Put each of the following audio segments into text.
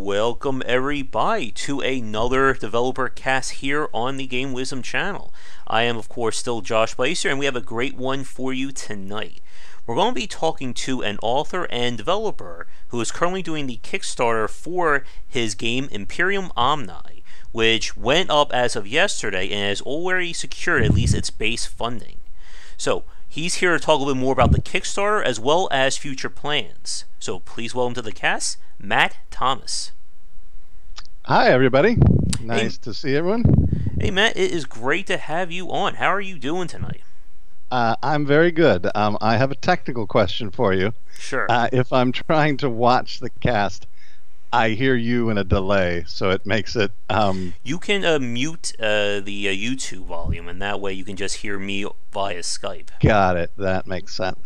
Welcome everybody to another developer cast here on the Game Wisdom channel. I am of course still Josh Blazer, and we have a great one for you tonight. We're going to be talking to an author and developer who is currently doing the Kickstarter for his game Imperium Omni, which went up as of yesterday and has already secured at least its base funding. So he's here to talk a little bit more about the Kickstarter as well as future plans. So please welcome to the cast, Matt Thomas. Hi, everybody. Nice to see everyone. Hey, Matt, it is great to have you on. How are you doing tonight? I'm very good. I have a technical question for you. Sure. If I'm trying to watch the cast, I hear you in a delay, so it makes it... You can mute the YouTube volume, and that way you can just hear me via Skype. Got it. That makes sense.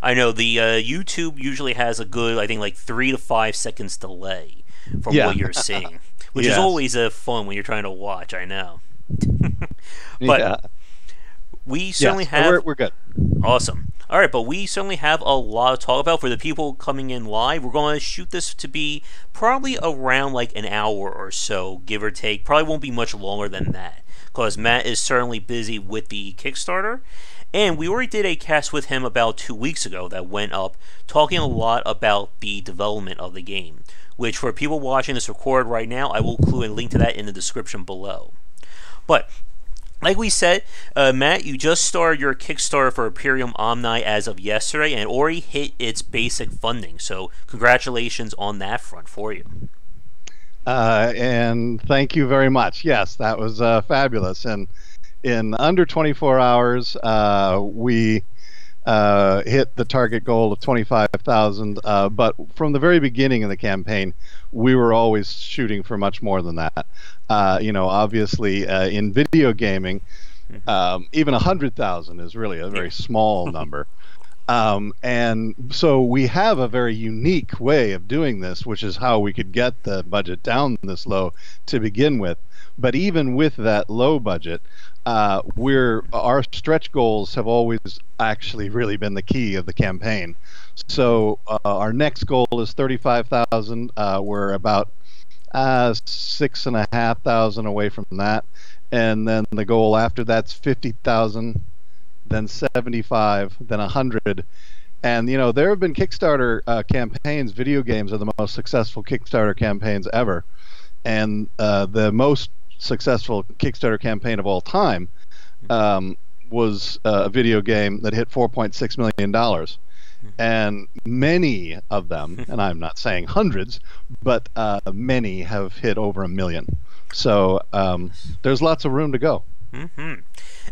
I know the YouTube usually has a good, I think, like 3 to 5 seconds delay from what you're seeing, which is always fun when you're trying to watch. I know, but we certainly have. We're good. Awesome. All right, but we certainly have a lot to talk about. For the people coming in live, we're going to shoot this to be probably around like an hour or so, give or take. Probably won't be much longer than that, because Matt is certainly busy with the Kickstarter. And we already did a cast with him about 2 weeks ago that went up, talking a lot about the development of the game, which for people watching this record right now, I will include a link to that in the description below. But like we said, Matt, you just started your Kickstarter for Imperium Omni as of yesterday, and it already hit its basic funding. So congratulations on that front for you. And thank you very much. Yes, that was fabulous. And in under 24 hours, we hit the target goal of 25,000. But from the very beginning of the campaign, we were always shooting for much more than that. Obviously, in video gaming, even 100,000 is really a very small number. And so we have a very unique way of doing this, which is how we could get the budget down this low to begin with. But even with that low budget, our stretch goals have always actually really been the key of the campaign. So our next goal is 35,000. We're about 6,500 away from that, and then the goal after that's 50,000, then 75, then 100. And there have been Kickstarter campaigns. Video games are the most successful Kickstarter campaigns ever, and the most successful Kickstarter campaign of all time was a video game that hit $4.6 million. And many of them, and I'm not saying hundreds, but many have hit over 1 million. So there's lots of room to go.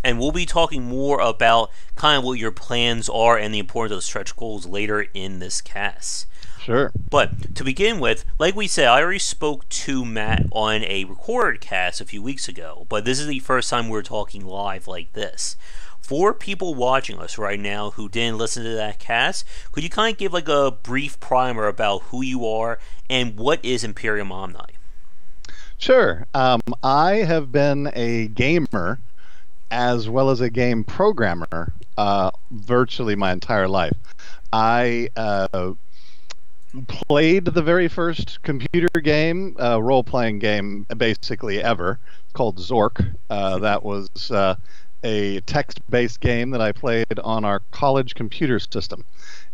And we'll be talking more about kind of what your plans are and the importance of the stretch goals later in this cast. Sure. But to begin with, like we said, I already spoke to Matt on a recorded cast a few weeks ago, but this is the first time we're talking live like this. For people watching us right now who didn't listen to that cast, could you kind of give like a brief primer about who you are and what is Imperium Omni? Sure. I have been a gamer as well as a game programmer virtually my entire life. I played the very first computer game, role-playing game basically ever, called Zork. That was a text-based game that I played on our college computer system.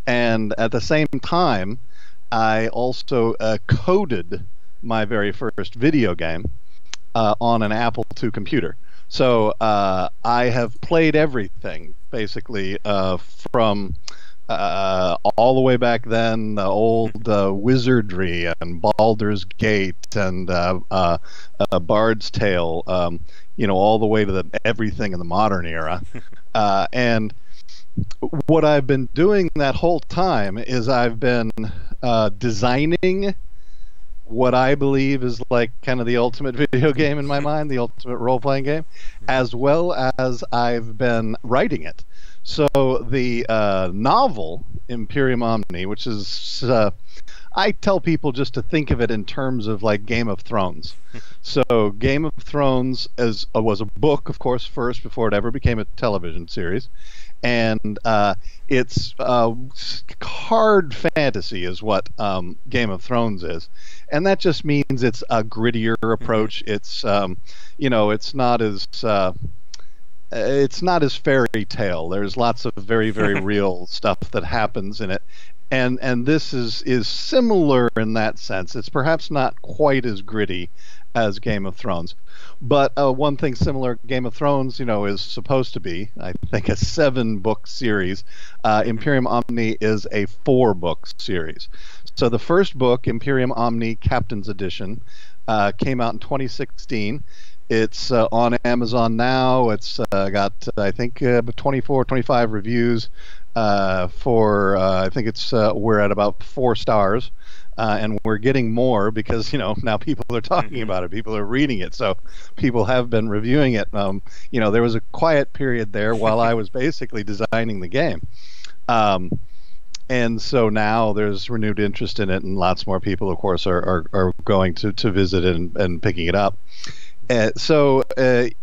And at the same time, I also coded my very first video game on an Apple II computer. So I have played everything, basically, from all the way back then, the old Wizardry and Baldur's Gate and Bard's Tale, all the way to everything in the modern era. And what I've been doing that whole time is I've been designing what I believe is like kind of the ultimate video game in my mind, the ultimate role-playing game, as well as I've been writing it. So the novel Imperium Omni, which is I tell people just to think of it in terms of like Game of Thrones. So Game of Thrones was a book, of course, first before it ever became a television series, and it's hard fantasy is what Game of Thrones is, and that just means it's a grittier approach. It's it's not as fairy tale. There's lots of very, very real stuff that happens in it. And this is similar in that sense. It's perhaps not quite as gritty as Game of Thrones. But one thing similar, Game of Thrones, is supposed to be, I think, a 7-book series. Imperium Omni is a 4-book series. So the first book, Imperium Omni Captain's Edition, came out in 2016. It's on Amazon now. It's got, I think, 24, 25 reviews. I think we're at about 4 stars. And we're getting more because, now people are talking about it. People are reading it. So people have been reviewing it. There was a quiet period there while I was basically designing the game. And so now there's renewed interest in it, and lots more people, of course, are going to visit it and picking it up. So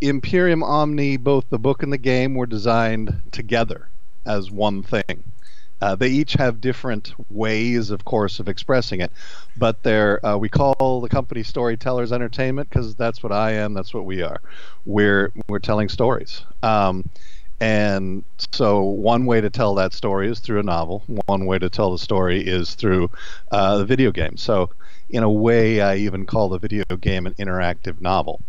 Imperium Omni, both the book and the game, were designed together as one thing. They each have different ways, of course, of expressing it, but we call the company Storytellers Entertainment because that's what I am. That's what we are. We're telling stories, and so one way to tell that story is through a novel. One way to tell the story is through the video game. So, in a way, I even call the video game an interactive novel.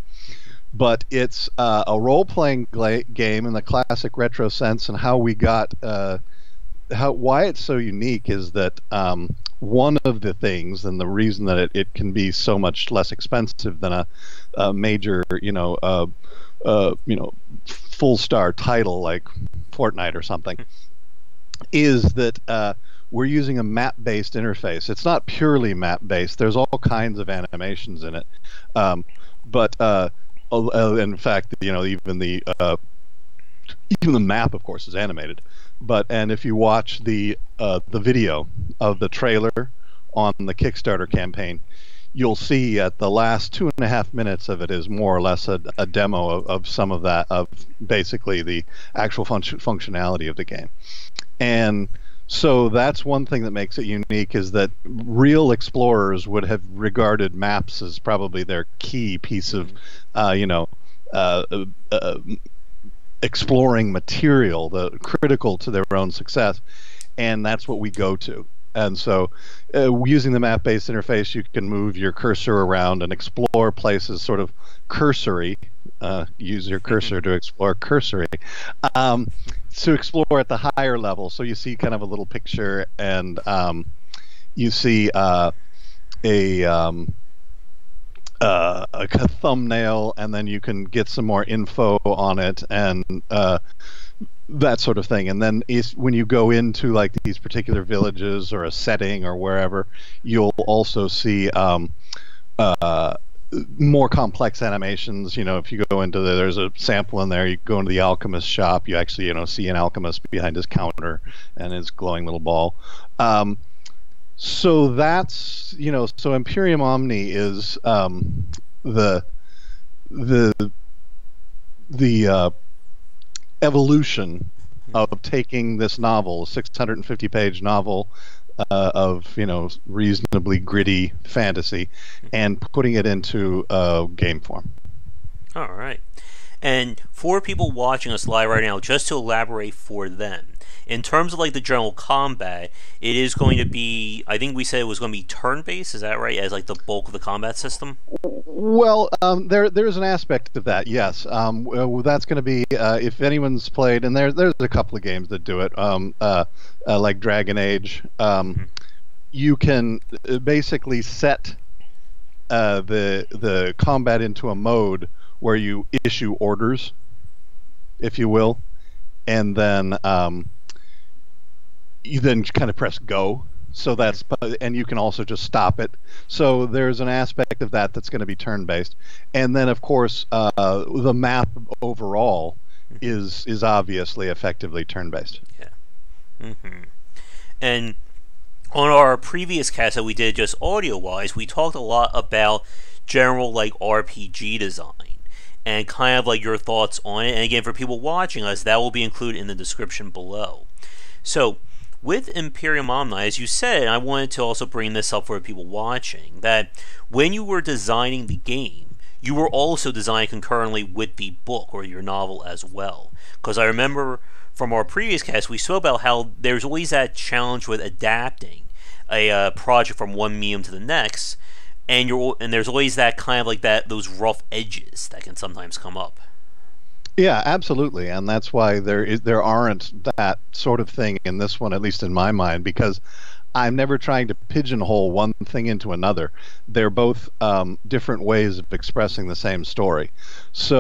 But it's a role-playing game in the classic retro sense, and how we got. Why it's so unique is that one of the things, and the reason that it can be so much less expensive than a major, full-star title like Fortnite or something, is that we're using a map-based interface. It's not purely map-based. There's all kinds of animations in it, but in fact, even the map, of course, is animated. And if you watch the video of the trailer on the Kickstarter campaign, you'll see at the last 2.5 minutes of it is more or less a demo of some of that, of basically the actual functionality of the game. And so that's one thing that makes it unique, is that real explorers would have regarded maps as probably their key piece of, exploring material, the critical to their own success, and that's what we go to. And so using the map-based interface, you can move your cursor around and explore places sort of cursory, use your cursor to explore cursory, to explore at the higher level. So you see kind of a little picture, and you see a thumbnail, and then you can get some more info on it, and that sort of thing. And then when you go into like these particular villages or a setting or wherever, you'll also see more complex animations. If you go into there's a sample in there. You go into the alchemist shop, you actually see an alchemist behind his counter and his glowing little ball. So that's so Imperium Omni is the evolution of taking this novel, a 650-page novel of reasonably gritty fantasy, and putting it into game form. All right. And for people watching us live right now, just to elaborate for them, in terms of like the general combat, it is going to be, I think we said it was going to be turn-based, is that right, as like the bulk of the combat system? Well, there's an aspect of that, yes. That's going to be, if anyone's played, and there's a couple of games that do it, like Dragon Age, you can basically set the combat into a mode where you issue orders, if you will, and then you then kind of press go. So and you can also just stop it. So there's an aspect of that that's going to be turn-based, and then of course the map overall is obviously effectively turn-based. Yeah. And on our previous cast that we did just audio-wise, we talked a lot about general like RPG design. and kind of like your thoughts on it. And again, for people watching us, that will be included in the description below. So, with Imperium Omni, as you said, and I wanted to also bring this up for people watching, that when you were designing the game, you were also designing concurrently with the book or your novel as well. Because I remember from our previous cast, we spoke about how there's always that challenge with adapting a project from one medium to the next, and there's always that kind of like those rough edges that can sometimes come up. Yeah, absolutely, and that's why there aren't that sort of thing in this one, at least in my mind, because I'm never trying to pigeonhole one thing into another. They're both different ways of expressing the same story. So,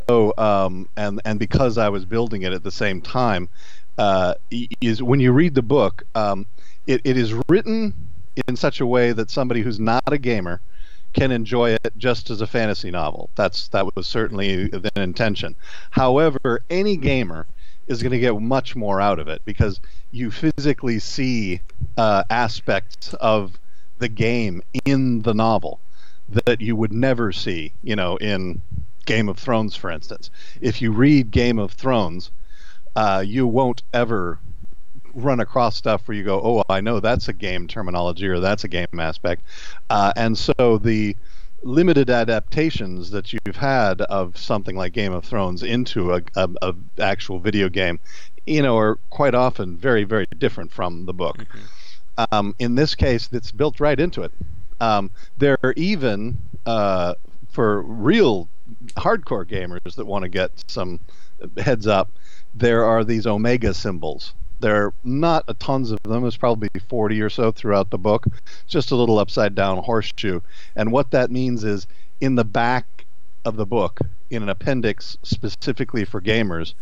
and because I was building it at the same time, is when you read the book, it is written in such a way that somebody who's not a gamer can enjoy it just as a fantasy novel. That was certainly the intention. However, any gamer is going to get much more out of it because you physically see aspects of the game in the novel that you would never see, in Game of Thrones, for instance. If you read Game of Thrones, you won't ever run across stuff where you go, oh, I know that's a game terminology or that's a game aspect. And so the limited adaptations that you've had of something like Game of Thrones into a actual video game, are quite often very, very different from the book. Mm-hmm. In this case, it's built right into it. There are even, for real hardcore gamers that want to get some heads up, there are these omega symbols. There are not a tons of them. There's probably 40 or so throughout the book. Just a little upside down horseshoe. And what that means is in the back of the book, in an appendix specifically for gamers,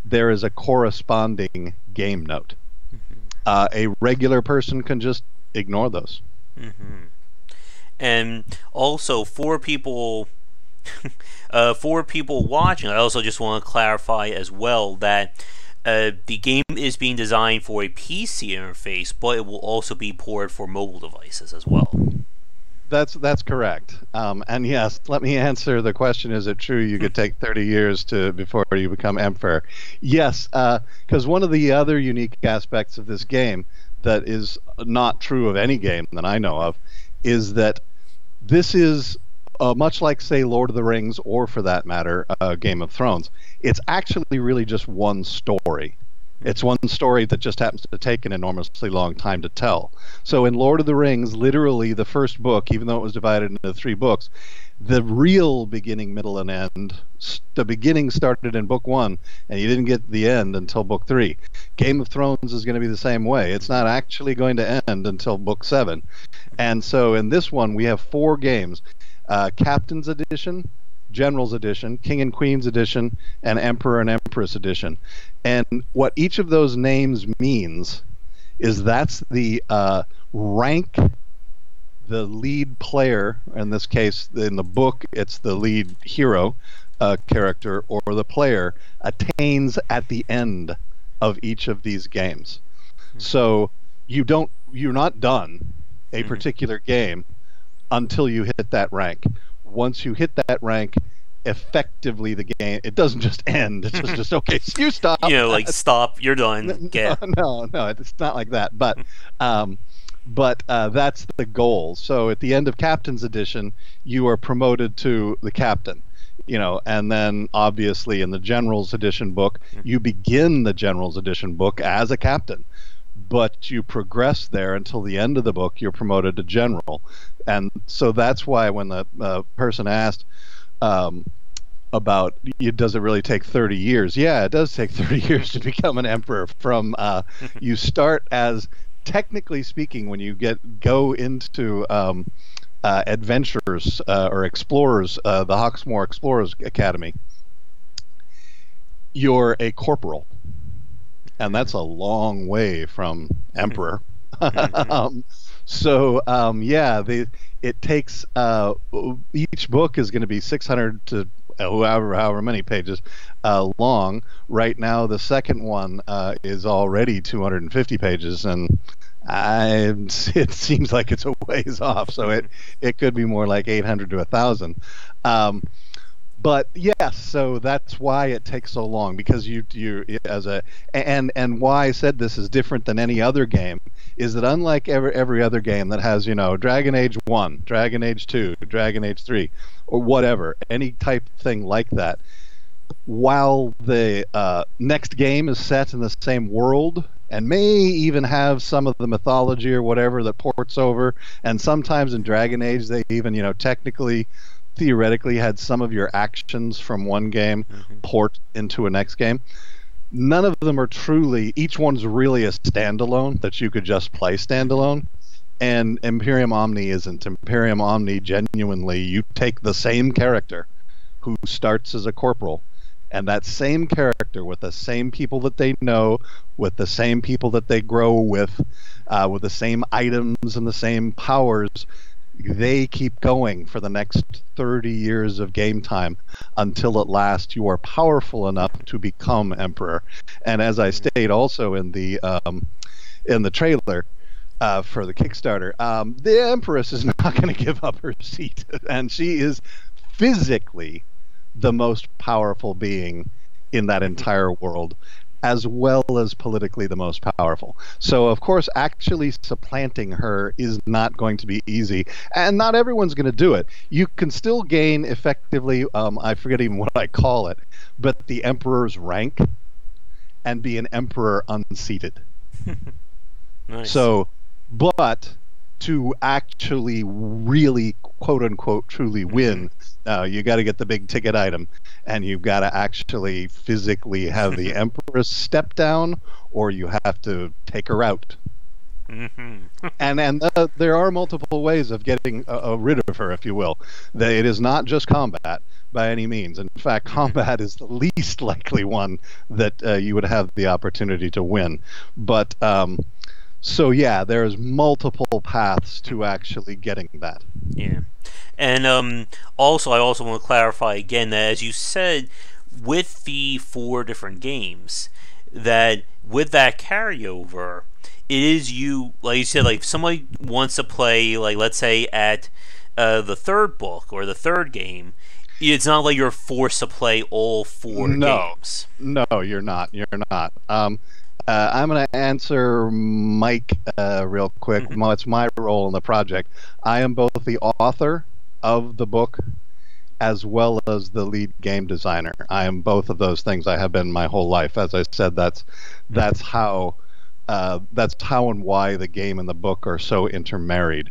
there is a corresponding game note. Mm-hmm. A regular person can just ignore those. Mm-hmm. And also for people watching, I also just want to clarify as well that the game is being designed for a PC interface, but it will also be ported for mobile devices as well. That's correct. And yes, let me answer the question: is it true you could take 30 years before you become emperor? Yes, because one of the other unique aspects of this game that is not true of any game that I know of is that this is much like, say, Lord of the Rings, or for that matter, Game of Thrones. It's actually really just one story. It's one story that just happens to take an enormously long time to tell. So in Lord of the Rings, literally the first book, even though it was divided into 3 books, the real beginning, middle, and end, the beginning started in book 1, and you didn't get the end until book 3. Game of Thrones is going to be the same way. It's not actually going to end until book 7. And so in this one, we have 4 games. Captain's Edition, General's Edition, King and Queen's Edition, and Emperor and Empress Edition. And what each of those names means is that's the rank the lead player, in this case, in the book, it's the lead hero character or the player, attains at the end of each of these games. So you're not done a particular game until you hit that rank. Once you hit that rank, effectively the game, it doesn't just end. It's just okay, you stop. Like stop, you're done. No, it's not like that. But that's the goal. So at the end of Captain's Edition, you are promoted to the captain. And then obviously in the General's Edition book, you begin the General's Edition book as a captain. But you progress there until the end of the book, you're promoted to general. And so that's why when the person asked about, does it really take 30 years? Yeah, it does take 30 years to become an emperor. From you start as, technically speaking, when you go into adventurers or explorers, the Hawksmoor Explorers Academy, you're a corporal. And that's a long way from emperor. It takes, each book is going to be 600 to however many pages long. Right now, the second one is already 250 pages, and it seems like it's a ways off. So it could be more like 800 to 1,000. But yes, so that's why it takes so long, because you as a and why I said this is different than any other game is that unlike every other game that has, Dragon Age 1, Dragon Age 2, Dragon Age 3, or whatever, any type thing like that, while the next game is set in the same world and may even have some of the mythology or whatever that ports over, and sometimes in Dragon Age they even, technically, theoretically had some of your actions from one game port into a next game. None of them are truly, each one's really a standalone that you could just play standalone. And Imperium Omni isn't. Imperium Omni, genuinely, you take the same character who starts as a corporal, and that same character with the same people that they know, with the same people that they grow with the same items and the same powers, they keep going for the next 30 years of game time until at last you are powerful enough to become emperor. And as I state also in the trailer for the Kickstarter, the empress is not going to give up her seat, and she is physically the most powerful being in that entire world, as well as politically the most powerful. So, of course, actually supplanting her is not going to be easy, and not everyone's going to do it. You can still gain effectively, I forget even what I call it, but the emperor's rank, and be an emperor unseated. Nice. So, but to actually really, quote unquote, truly win, you got to get the big ticket item, and you've got to actually physically have the empress step down, or you have to take her out. And there are multiple ways of getting rid of her, if you will. It is not just combat by any means. In fact, combat is the least likely one that you would have the opportunity to win. But so yeah, there's multiple paths to actually getting that. Yeah. And also, I also want to clarify again that, as you said, with the 4 different games, that with that carryover, it is you, like you said, like if somebody wants to play, like let's say at the 3rd book or the 3rd game, it's not like you're forced to play all 4 games. No, you're not. You're not. I'm going to answer Mike real quick. It's my role in the project. I am both the author of the book as well as the lead game designer. I am both of those things. I have been my whole life. As I said, that's how and why the game and the book are so intermarried,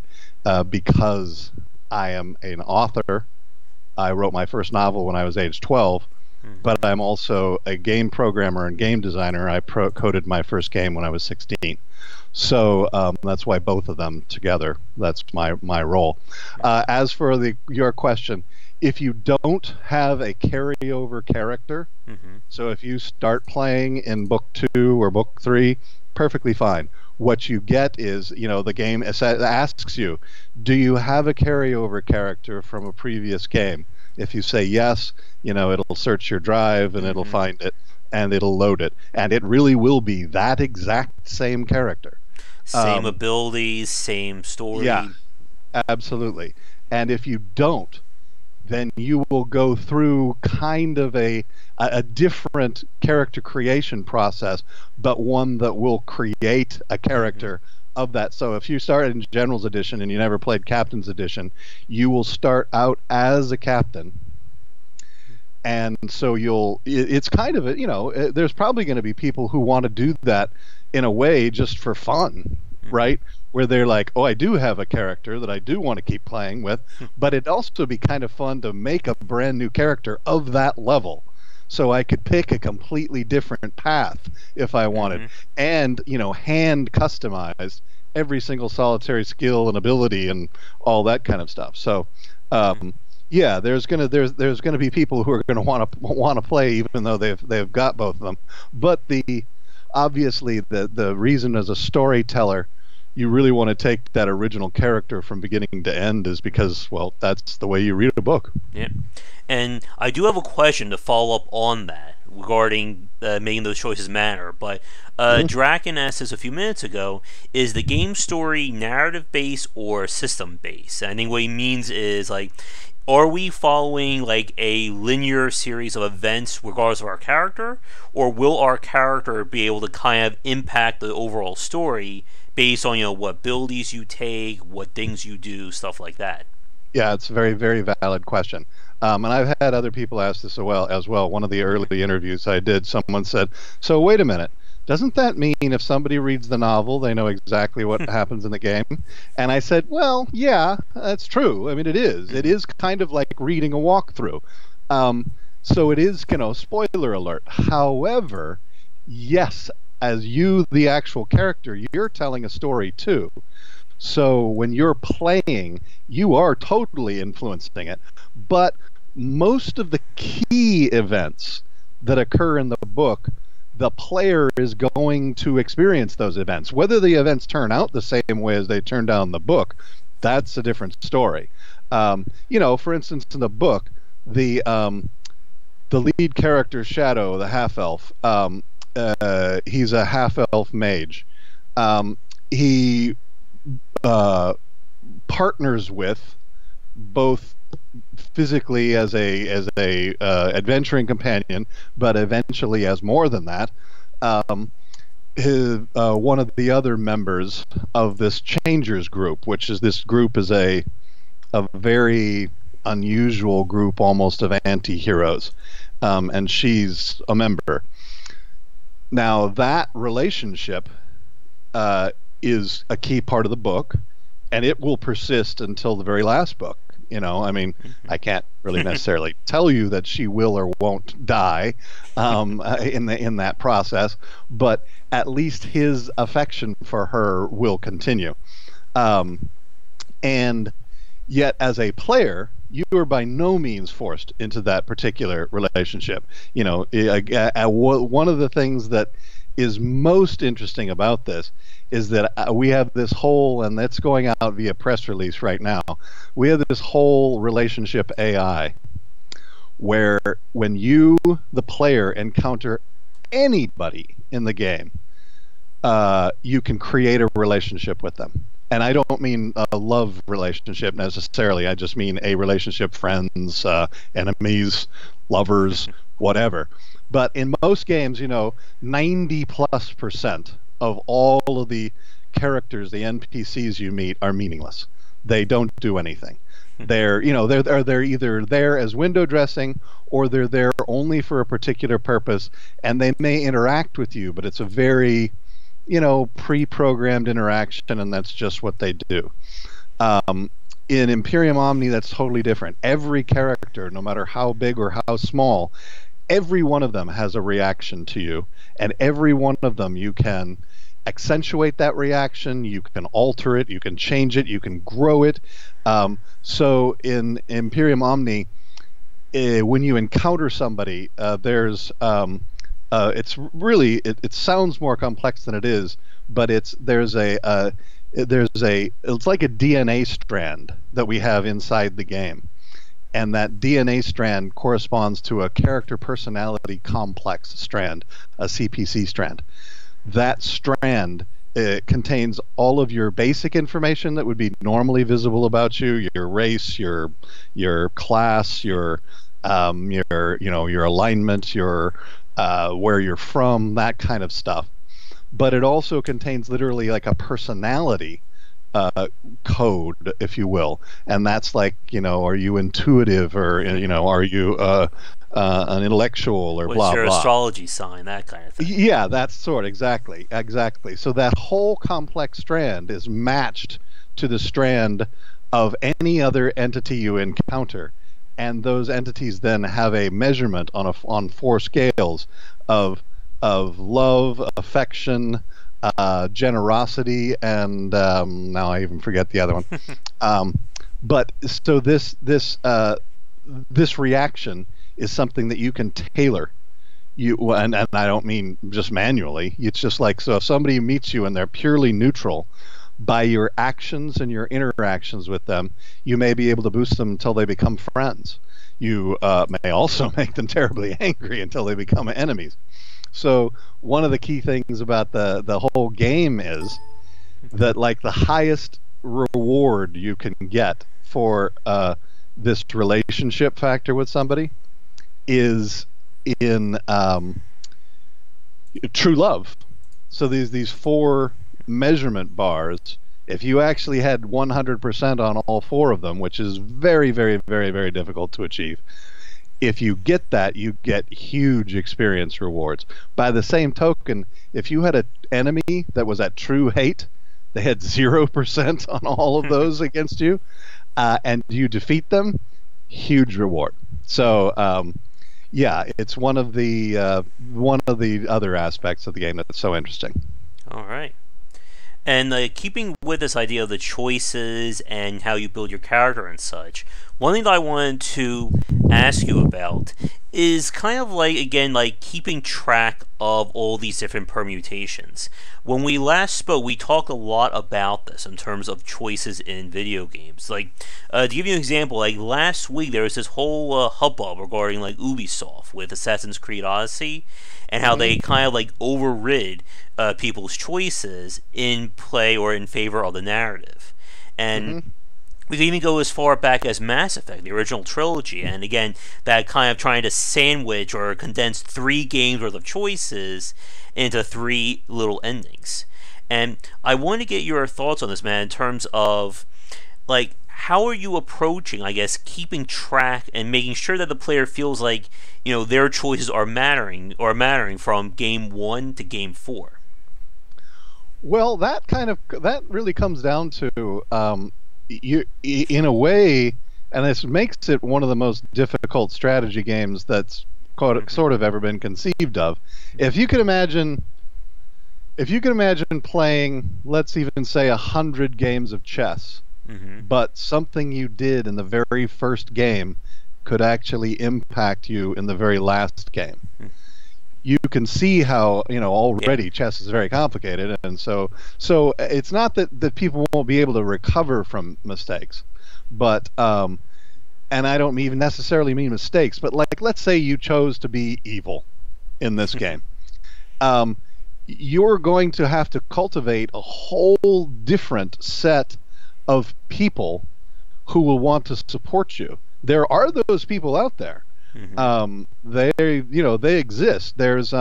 because I am an author. I wrote my first novel when I was age 12. But I'm also a game programmer and game designer. I coded my first game when I was 16. So that's why both of them together, that's my role. As for your question, if you don't have a carryover character, so if you start playing in book 2 or book 3, perfectly fine. What you get is, the game asks you, do you have a carryover character from a previous game? If you say yes, it'll search your drive and it'll find it and it'll load it. And it really will be that exact same character. Same abilities, same story. Yeah, absolutely. And if you don't, then you will go through kind of a different character creation process, but one that will create a character of that. So if you start in General's Edition and you never played Captain's Edition, you will start out as a captain. And so it's kind of there's probably going to be people who want to do that in a way just for fun, right? Where they're like, oh, I do have a character that I do want to keep playing with, but it'd also be kind of fun to make a brand new character of that level. So I could pick a completely different path if I wanted, and hand customized every single solitary skill and ability and all that kind of stuff. So yeah, there's gonna be people who are gonna want to play even though they've got both of them. But obviously the reason as a storyteller you really want to take that original character from beginning to end is because, well, that's the way you read a book. Yeah. And I do have a question to follow up on that regarding making those choices matter. But Draken asked us a few minutes ago, is the game story narrative-based or system-based? I think what he means is, like, Are we following like a linear series of events regardless of our character, or will our character be able to kind of impact the overall story based on what abilities you take, what things you do, stuff like that? Yeah, it's a very, very valid question. And I've had other people ask this as well. One of the early interviews I did, someone said, "So wait a minute, doesn't that mean if somebody reads the novel, they know exactly what happens in the game?" And I said, "Well, yeah, that's true. I mean, it is. It is kind of like reading a walkthrough. So it is, spoiler alert. However, yes, as you, the actual character, you're telling a story too. So when you're playing, you are totally influencing it. But most of the key events that occur in the book, the player is going to experience those events. Whether the events turn out the same way as they turn down in the book, that's a different story. For instance, in the book, the lead character, Shadow, the half-elf, he's a half-elf mage. He partners with, both physically as a adventuring companion, but eventually as more than that, one of the other members of this Changers group, which is a very unusual group, almost of anti-heroes, and she's a member. Now that relationship is a key part of the book, and it will persist until the very last book. I can't really necessarily tell you that she will or won't die in that process, but at least his affection for her will continue. And yet, as a player, you are by no means forced into that particular relationship. One of the things that is most interesting about this is that we have this whole, and that's going out via press release right now, we have this whole relationship AI where when you, the player, encounter anybody in the game, you can create a relationship with them. And I don't mean a love relationship necessarily. I just mean a relationship, friends, enemies, lovers, whatever. But in most games, 90+% of all of the characters, the NPCs you meet, are meaningless. They don't do anything. They're either there as window dressing, or they're there only for a particular purpose, and they may interact with you, but it's a very pre-programmed interaction, and that's just what they do. In Imperium Omni, that's totally different. Every character, no matter how big or how small, every one of them has a reaction to you, and every one of them you can accentuate that reaction, you can alter it, you can change it, you can grow it. So in Imperium Omni, when you encounter somebody, it's really it sounds more complex than it is, but it's like a DNA strand that we have inside the game, and that DNA strand corresponds to a character personality complex strand, a CPC strand. That strand contains all of your basic information that would be normally visible about you: your race, your class, your alignment, your where you're from, that kind of stuff. But it also contains literally like a personality code, if you will, and that's like, are you intuitive, or are you an intellectual, or What's blah your blah. astrology sign, that kind of thing? Yeah, that's exactly. So that whole complex strand is matched to the strand of any other entity you encounter, and those entities then have a measurement on 4 scales of love, affection, generosity, and now I even forget the other one. But so this reaction is something that you can tailor. And I don't mean just manually. It's just like, so if somebody meets you and they're purely neutral, by your actions and your interactions with them, you may be able to boost them until they become friends. You may also make them terribly angry until they become enemies. So one of the key things about the whole game is that, like, the highest reward you can get for this relationship factor with somebody is in true love. So these four measurement bars, if you actually had 100% on all four of them, which is very, very, very, very difficult to achieve, if you get that, you get huge experience rewards. By the same token, if you had an enemy that was at true hate, they had 0% on all of those against you, and you defeat them, huge reward. So, yeah, it's one of the other aspects of the game that's so interesting. All right. And keeping with this idea of the choices and how you build your character and such, one thing that I wanted to ask you about is kind of like, again, like keeping track of all these different permutations. When we last spoke, we talked a lot about this in terms of choices in video games. Like, to give you an example, like last week there was this whole hubbub regarding like Ubisoft with Assassin's Creed Odyssey, and how they kind of like overrid people's choices in play or in favor of the narrative. And we can even go as far back as Mass Effect, the original trilogy, and again, that kind of trying to sandwich or condense 3 games worth of choices into 3 little endings. And I want to get your thoughts on this, man, in terms of, like, how are you approaching, I guess, keeping track and making sure that the player feels like, you know, their choices are mattering from game 1 to game 4? Well, that really comes down to you, in a way, and this makes it one of the most difficult strategy games that's sort of ever been conceived of. If you could imagine playing, let's even say, 100 games of chess, but something you did in the very first game could actually impact you in the very last game. You can see how, you know, already chess is very complicated, and so it's not that people won't be able to recover from mistakes, but and I don't even necessarily mean mistakes, but like, let's say you chose to be evil in this game. You're going to have to cultivate a whole different set of people who will want to support you. There are those people out there. They exist. There's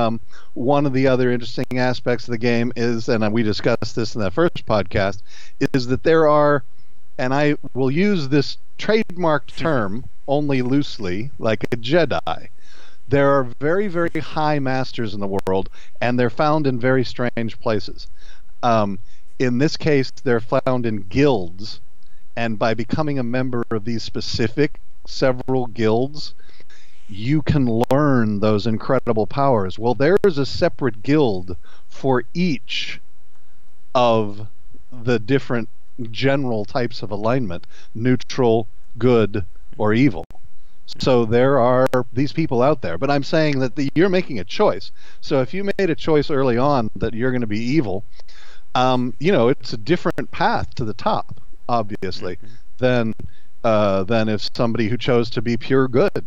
one of the other interesting aspects of the game is, and we discussed this in that first podcast, is that there are, and I will use this trademarked term only loosely, like a Jedi. There are very, very high masters in the world, and they're found in very strange places. In this case, they're found in guilds, and by becoming a member of these specific several guilds, you can learn those incredible powers. Well, there's a separate guild for each of the different general types of alignment: neutral, good, or evil. So there are these people out there, but I'm saying that you're making a choice. So if you made a choice early on that you're going to be evil, you know, it's a different path to the top, obviously, than if somebody who chose to be pure good.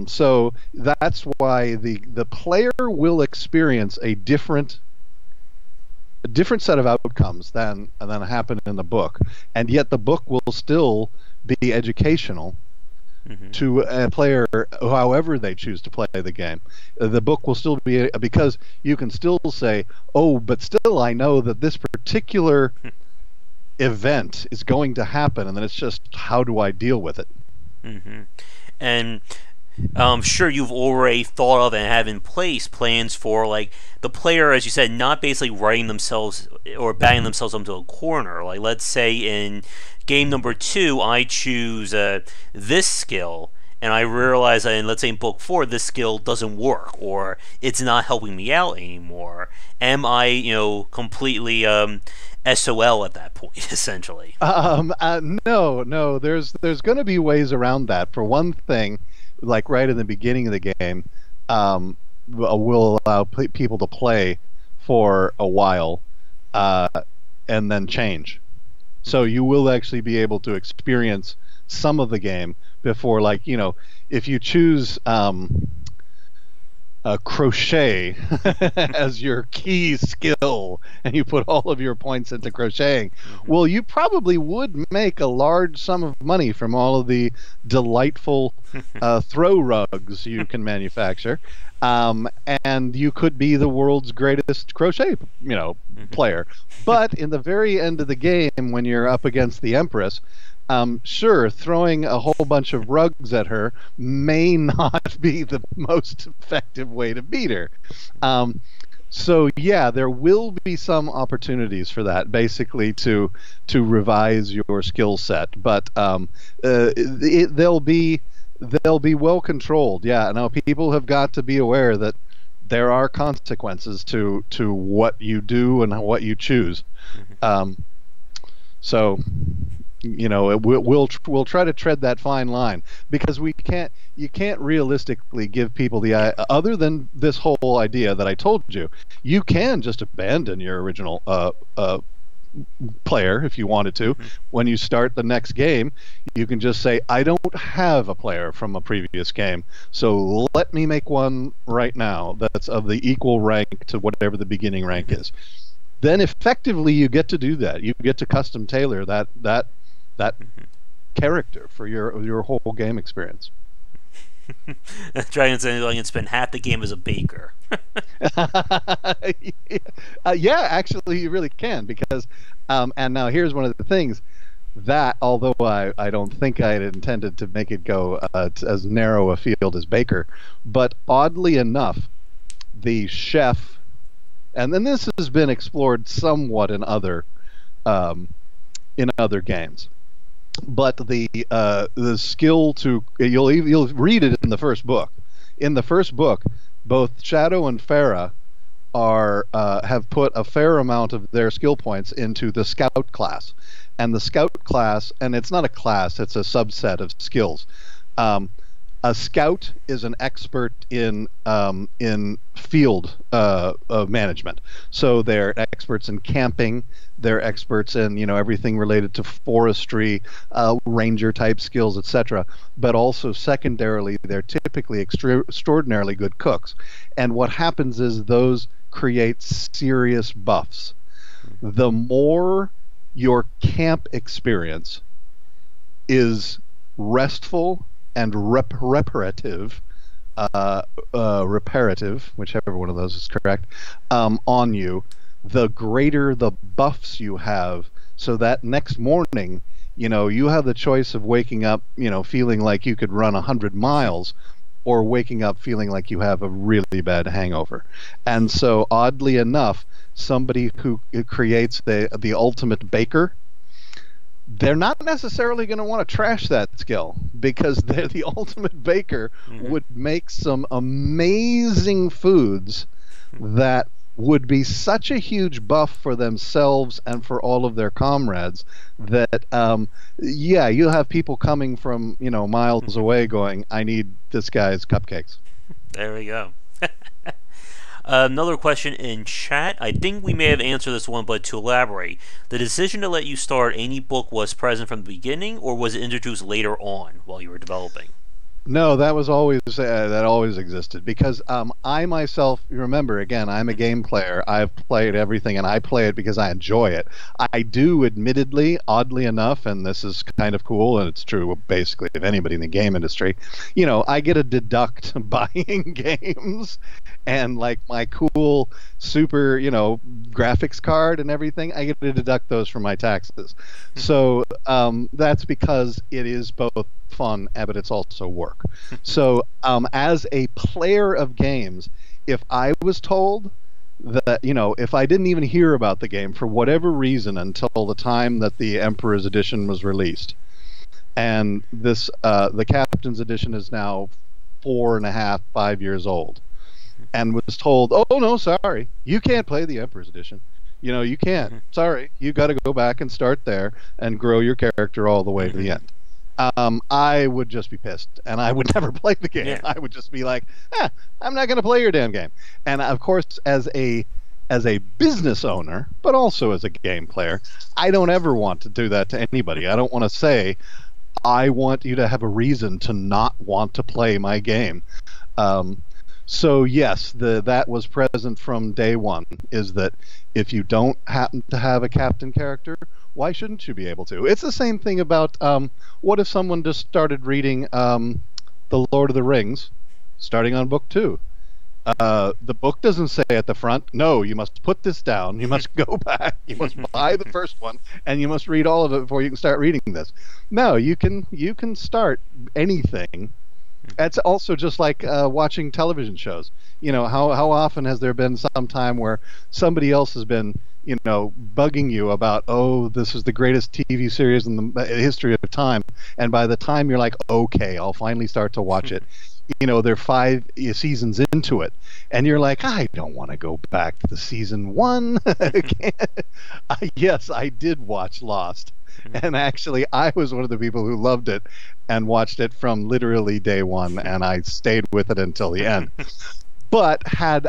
So that's why the player will experience a different set of outcomes than happen in the book, and yet the book will still be educational to a player, however they choose to play the game. The book will still be, because you can still say, oh, but still I know that this particular event is going to happen, and then it's just, how do I deal with it? And I'm sure you've already thought of and have in place plans for, like, the player, as you said, not basically writing themselves or banging themselves into a corner. Like, let's say in game number 2, I choose this skill, and I realize that, let's say in book 4, this skill doesn't work, or it's not helping me out anymore. Am I, you know, completely SOL at that point, essentially? No. There's going to be ways around that. For one thing, like right in the beginning of the game, we'll allow people to play for a while and then change. So you will actually be able to experience some of the game before, like, you know, if you choose crochet as your key skill, and you put all of your points into crocheting, well, you probably would make a large sum of money from all of the delightful throw rugs you can manufacture, and you could be the world's greatest crochet, player. But in the very end of the game, when you're up against the Empress, sure, throwing a whole bunch of rugs at her may not be the most effective way to beat her. So yeah, there will be some opportunities for that, basically to revise your skill set, but they'll be well controlled. Yeah, now people have got to be aware that there are consequences to what you do and what you choose. So we'll try to tread that fine line, because you can't realistically give people other than this whole idea that I told you. You can just abandon your original player if you wanted to. When you start the next game, you can just say, I don't have a player from a previous game, so let me make one right now that's of the equal rank to whatever the beginning rank is. Then effectively you get to do that. You get to custom tailor that character for your whole game experience. Trying to spend half the game as a baker. Yeah, actually you really can, because and now here's one of the things that, although I don't think I had intended to make it go as narrow a field as baker, but oddly enough, the chef, and then this has been explored somewhat in other games, but the skill to you'll read it in the first book. In the first book, both Shadow and Farah have put a fair amount of their skill points into the Scout class, and the Scout class, and it's not a class; it's a subset of skills. A scout is an expert in field management, so they're experts in camping. They're experts in everything related to forestry, ranger type skills, etc. But also secondarily, they're typically extraordinarily good cooks. And what happens is those create serious buffs. The more your camp experience is restful and reparative, whichever one of those is correct, on you, the greater the buffs you have. So that next morning, you have the choice of waking up, feeling like you could run 100 miles, or waking up feeling like you have a really bad hangover. And so, oddly enough, somebody who creates the ultimate baker, they're not necessarily going to want to trash that skill, because they're the ultimate baker would make some amazing foods that would be such a huge buff for themselves and for all of their comrades that you'll have people coming from miles away going, I need this guy's cupcakes. There we go. Another question in chat. I think we may have answered this one, but to elaborate, the decision to let you start any book was present from the beginning, or was it introduced later on while you were developing? No, that was always that always existed, because I myself, remember, again, I'm a game player. I've played everything, and I play it because I enjoy it. I do, admittedly, oddly enough, and this is kind of cool, and it's true basically of anybody in the game industry, I get a deduct buying games, and like my cool super graphics card and everything, I get to deduct those from my taxes. So that's because it is both fun, but it's also work. So as a player of games, if I was told that, if I didn't even hear about the game for whatever reason until the time that the Emperor's Edition was released, and this the Captain's Edition is now 4.5, 5 years old, and was told, oh no, sorry, you can't play the Emperor's Edition. You can't. Sorry, you got to go back and start there and grow your character all the way to the end. I would just be pissed, and I would never play the game. I would just be like, I'm not going to play your damn game. And of course, as a business owner, but also as a game player, I don't ever want to do that to anybody. I don't want to say, I want you to have a reason to not want to play my game. So yes, that was present from day one. Is that if you don't happen to have a captain character, why shouldn't you be able to? It's the same thing about what if someone just started reading the Lord of the Rings, starting on book 2. The book doesn't say at the front, no, you must put this down, you must go back, you must buy the first one, and you must read all of it before you can start reading this. No, you can start anything. It's also just like watching television shows. How often has there been some time where somebody else has been, bugging you about, oh, this is the greatest TV series in the history of time, and by the time you're like, okay, I'll finally start to watch it, they're 5 seasons into it, and you're like, I don't want to go back to the season 1. Yes, I did watch Lost. And actually, I was one of the people who loved it and watched it from literally day one, and I stayed with it until the end. But had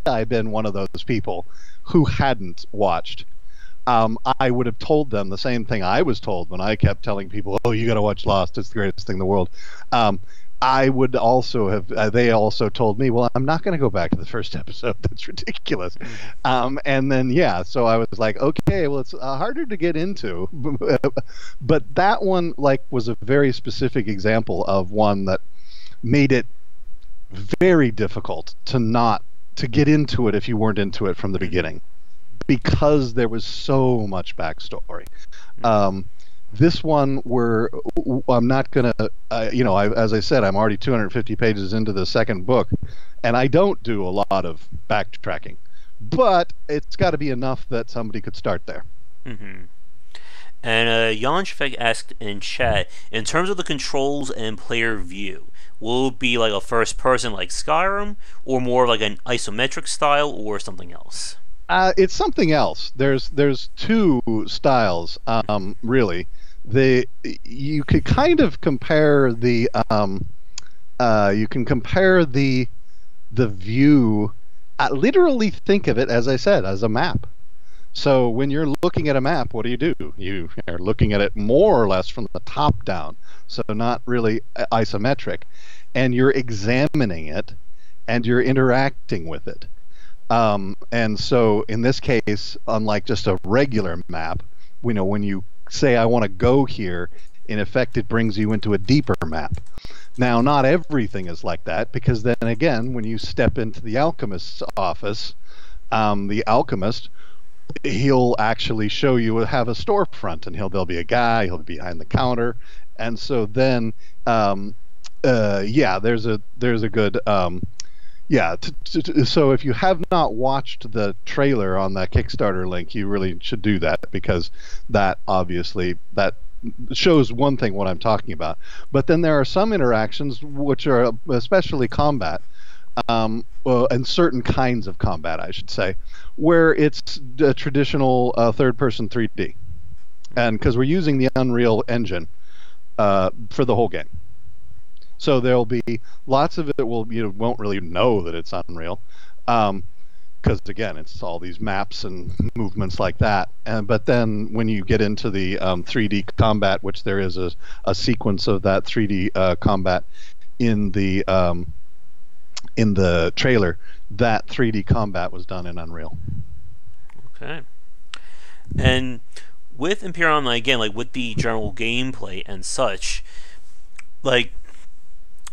I been one of those people who hadn't watched, I would have told them the same thing I was told when I kept telling people, "Oh, you got to watch Lost; it's the greatest thing in the world." I would also have. They also told me, "Well, I'm not going to go back to the first episode. That's ridiculous." And then, yeah, so I was like, "Okay, well, it's harder to get into," but that one, was a very specific example of one that made it very difficult to get into it if you weren't into it from the beginning, because there was so much backstory. This one, I'm not gonna, as I said, I'm already 250 pages into the second book, and I don't do a lot of backtracking, but it's got to be enough that somebody could start there. Mm-hmm. And Jan Shveg asked in chat, in terms of the controls and player view, will it be like a first person like Skyrim, or more like an isometric style, or something else? It's something else. There's 2 styles, really. You could kind of compare the view. Literally think of it, as I said, as a map. So when you're looking at a map, what do? You are looking at it more or less from the top down, so not really isometric, and you're examining it, and you're interacting with it. And so in this case, unlike just a regular map, when you say I want to go here, in effect it brings you into a deeper map. Now, not everything is like that, because then again, when you step into the alchemist's office, the alchemist, he'll actually show you, have a storefront, and there'll be a guy, he'll be behind the counter, and so then there's a good so if you have not watched the trailer on that Kickstarter link, you really should do that, because that obviously that shows one thing what I'm talking about. But then there are some interactions which are especially combat, and certain kinds of combat, I should say, where it's a traditional third-person 3D, and because we're using the Unreal Engine for the whole game. So there'll be lots of it you won't really know that it's Unreal, because again, it's all these maps and movements like that. But then when you get into the 3D combat, which there is a sequence of that 3D combat in the trailer, that 3D combat was done in Unreal. Okay. And with Imperium Omni, again, with the general gameplay and such,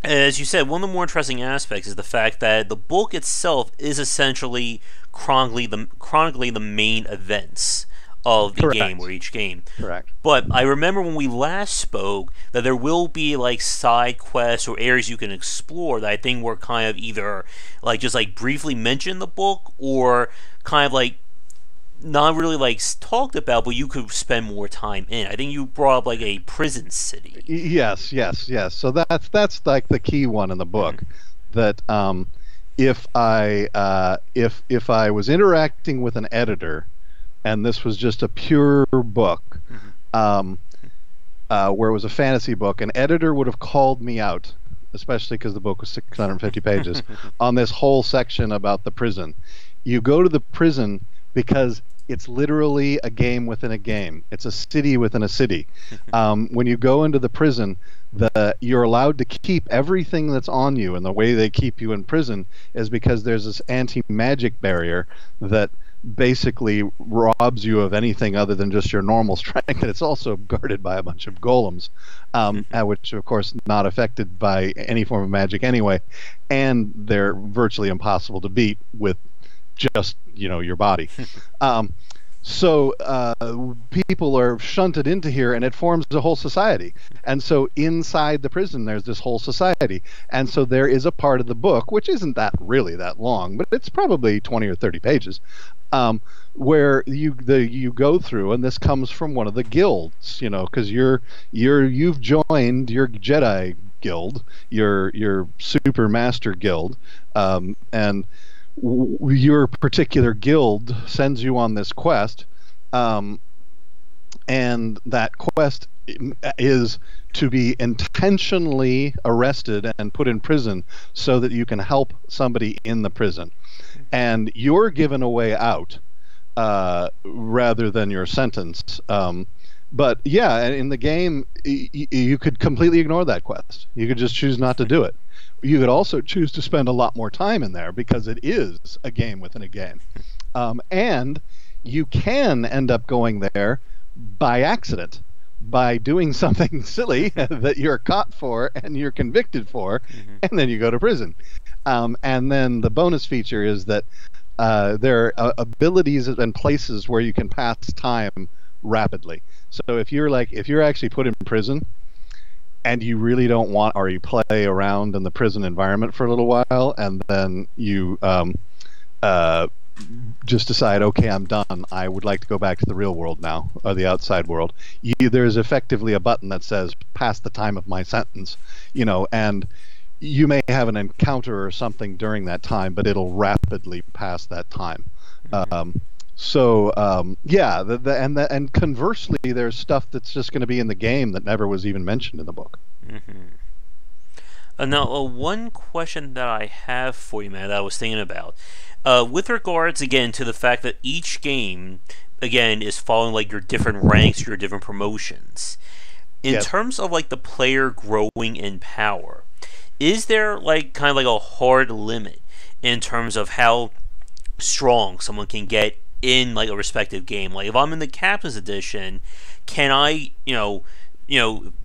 as you said, one of the more interesting aspects is the fact that the book itself is essentially chronically the main events of the game, or each game. Correct. But I remember when we last spoke that there will be side quests or areas you can explore that I think were kind of either just briefly mentioned in the book, or kind of not really talked about, but you could spend more time in. I think you brought up a prison city. Yes. So that's the key one in the book. That if I was interacting with an editor, and this was just a pure book, where it was a fantasy book, an editor would have called me out, especially because the book was 650 pages, on this whole section about the prison. You go to the prison because It's literally a game within a game. It's a city within a city. When you go into the prison, you're allowed to keep everything that's on you, and the way they keep you in prison is because there's this anti-magic barrier that basically robs you of anything other than just your normal strength. And it's also guarded by a bunch of golems, which of course not affected by any form of magic anyway, and they're virtually impossible to beat with just your body. So people are shunted into here, and it forms a whole society. And so inside the prison, there's this whole society. And so there is a part of the book, which isn't really that long, but it's probably 20 or 30 pages, where you go through, and this comes from one of the guilds, because you've joined your Jedi guild, your Super Master guild, and your particular guild sends you on this quest, and that quest is to be intentionally arrested and put in prison so that you can help somebody in the prison, and you're given a way out rather than your sentence. But yeah, in the game, you could completely ignore that quest. You could just choose not to do it. You could also choose to spend a lot more time in there because it is a game within a game. And you can end up going there by accident, by doing something silly that you're caught for and you're convicted for, and then you go to prison. And then the bonus feature is that there are abilities and places where you can pass time rapidly. So if you're actually put in prison, and you really don't want, or you play around in the prison environment for a little while, and then you just decide, okay, I'm done. I would like to go back to the real world now, or the outside world. There's effectively a button that says, pass the time of my sentence, and you may have an encounter or something during that time, but it'll rapidly pass that time. Yeah, and conversely, there's stuff that's just going to be in the game that never was even mentioned in the book. Now, one question that I have for you, man, that I was thinking about, with regards again to the fact that each game, again, is following like your different ranks, your different promotions. In terms of like the player growing in power, is there like kind of like a hard limit in terms of how strong someone can get in like a respective game? Like if I'm in the Captain's Edition, can I,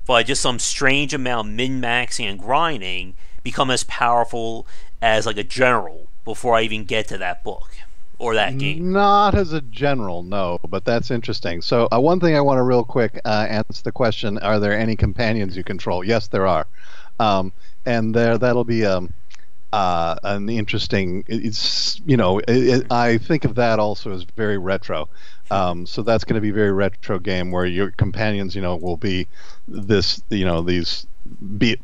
by just some strange amount min-maxing and grinding, become as powerful as like a general before I even get to that book or that game? Not as a general, no, but that's interesting. So one thing I want to real quick answer the question: are there any companions you control? Yes, there are, and that'll be an interesting. I think of that also as very retro. So that's going to be a very retro game where your companions, will be these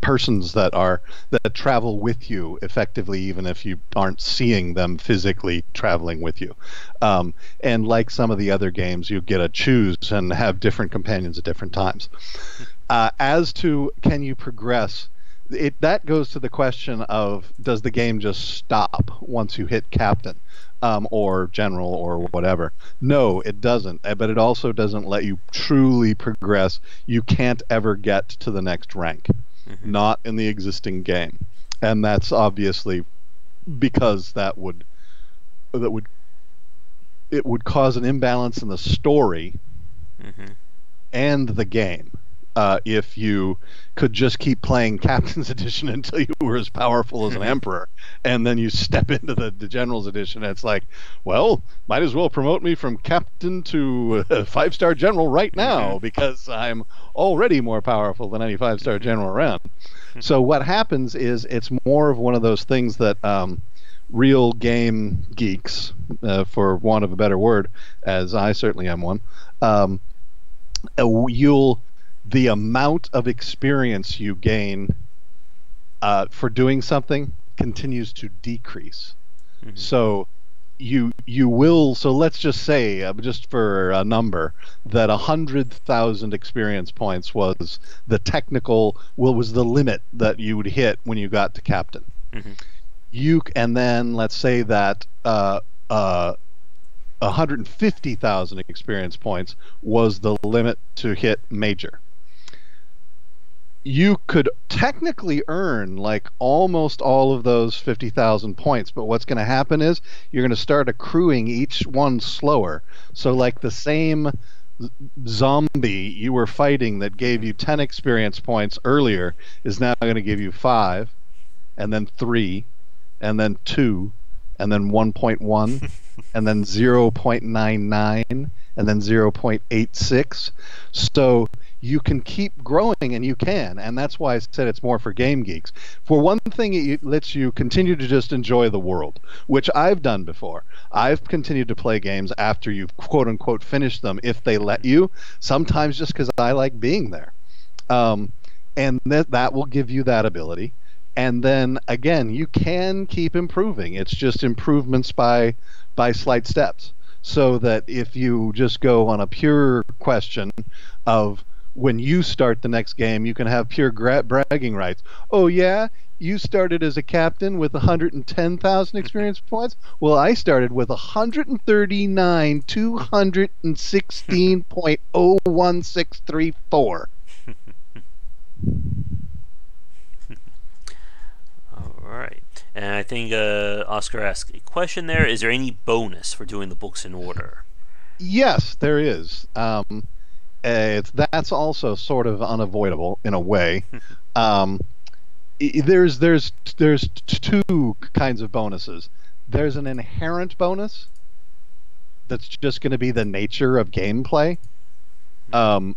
persons that travel with you effectively, even if you aren't seeing them physically traveling with you. And like some of the other games, you get to choose and have different companions at different times. As to can you progress, that goes to the question of, does the game just stop once you hit captain or general or whatever? No, it doesn't. But it also doesn't let you truly progress. You can't ever get to the next rank, not in the existing game, and that's obviously because it would cause an imbalance in the story and the game. If you could just keep playing Captain's Edition until you were as powerful as an emperor, and then you step into the General's Edition, and it's like, well, might as well promote me from captain to 5-star general right now because I'm already more powerful than any 5-star general around. So what happens is it's more of one of those things that real game geeks, for want of a better word, as I certainly am one, the amount of experience you gain for doing something continues to decrease. So you will. So let's just say, just for a number, that 100,000 experience points was the limit that you would hit when you got to captain. And then let's say that 150,000 experience points was the limit to hit major. You could technically earn like almost all of those 50,000 points, but what's going to happen is you're going to start accruing each one slower. So like the same zombie you were fighting that gave you 10 experience points earlier is now going to give you 5, and then 3, and then 2, and then 1.1, and then 0.99, and then 0.86. So you can keep growing, and you can, and that's why I said it's more for game geeks. For one thing, it lets you continue to just enjoy the world, which I've done before. I've continued to play games after you've quote-unquote finished them, if they let you, sometimes just because I like being there. And that will give you that ability. And then, again, you can keep improving. It's just improvements by slight steps. So that if you just go on a pure question of when you start the next game, you can have pure bragging rights. Oh, yeah? You started as a captain with 110,000 experience points? Well, I started with 139,216.01634. All right. And I think Oscar asked a question there. Is there any bonus for doing the books in order? Yes, there is. That's also sort of unavoidable in a way. There's two kinds of bonuses. There's an inherent bonus that's just going to be the nature of gameplay, and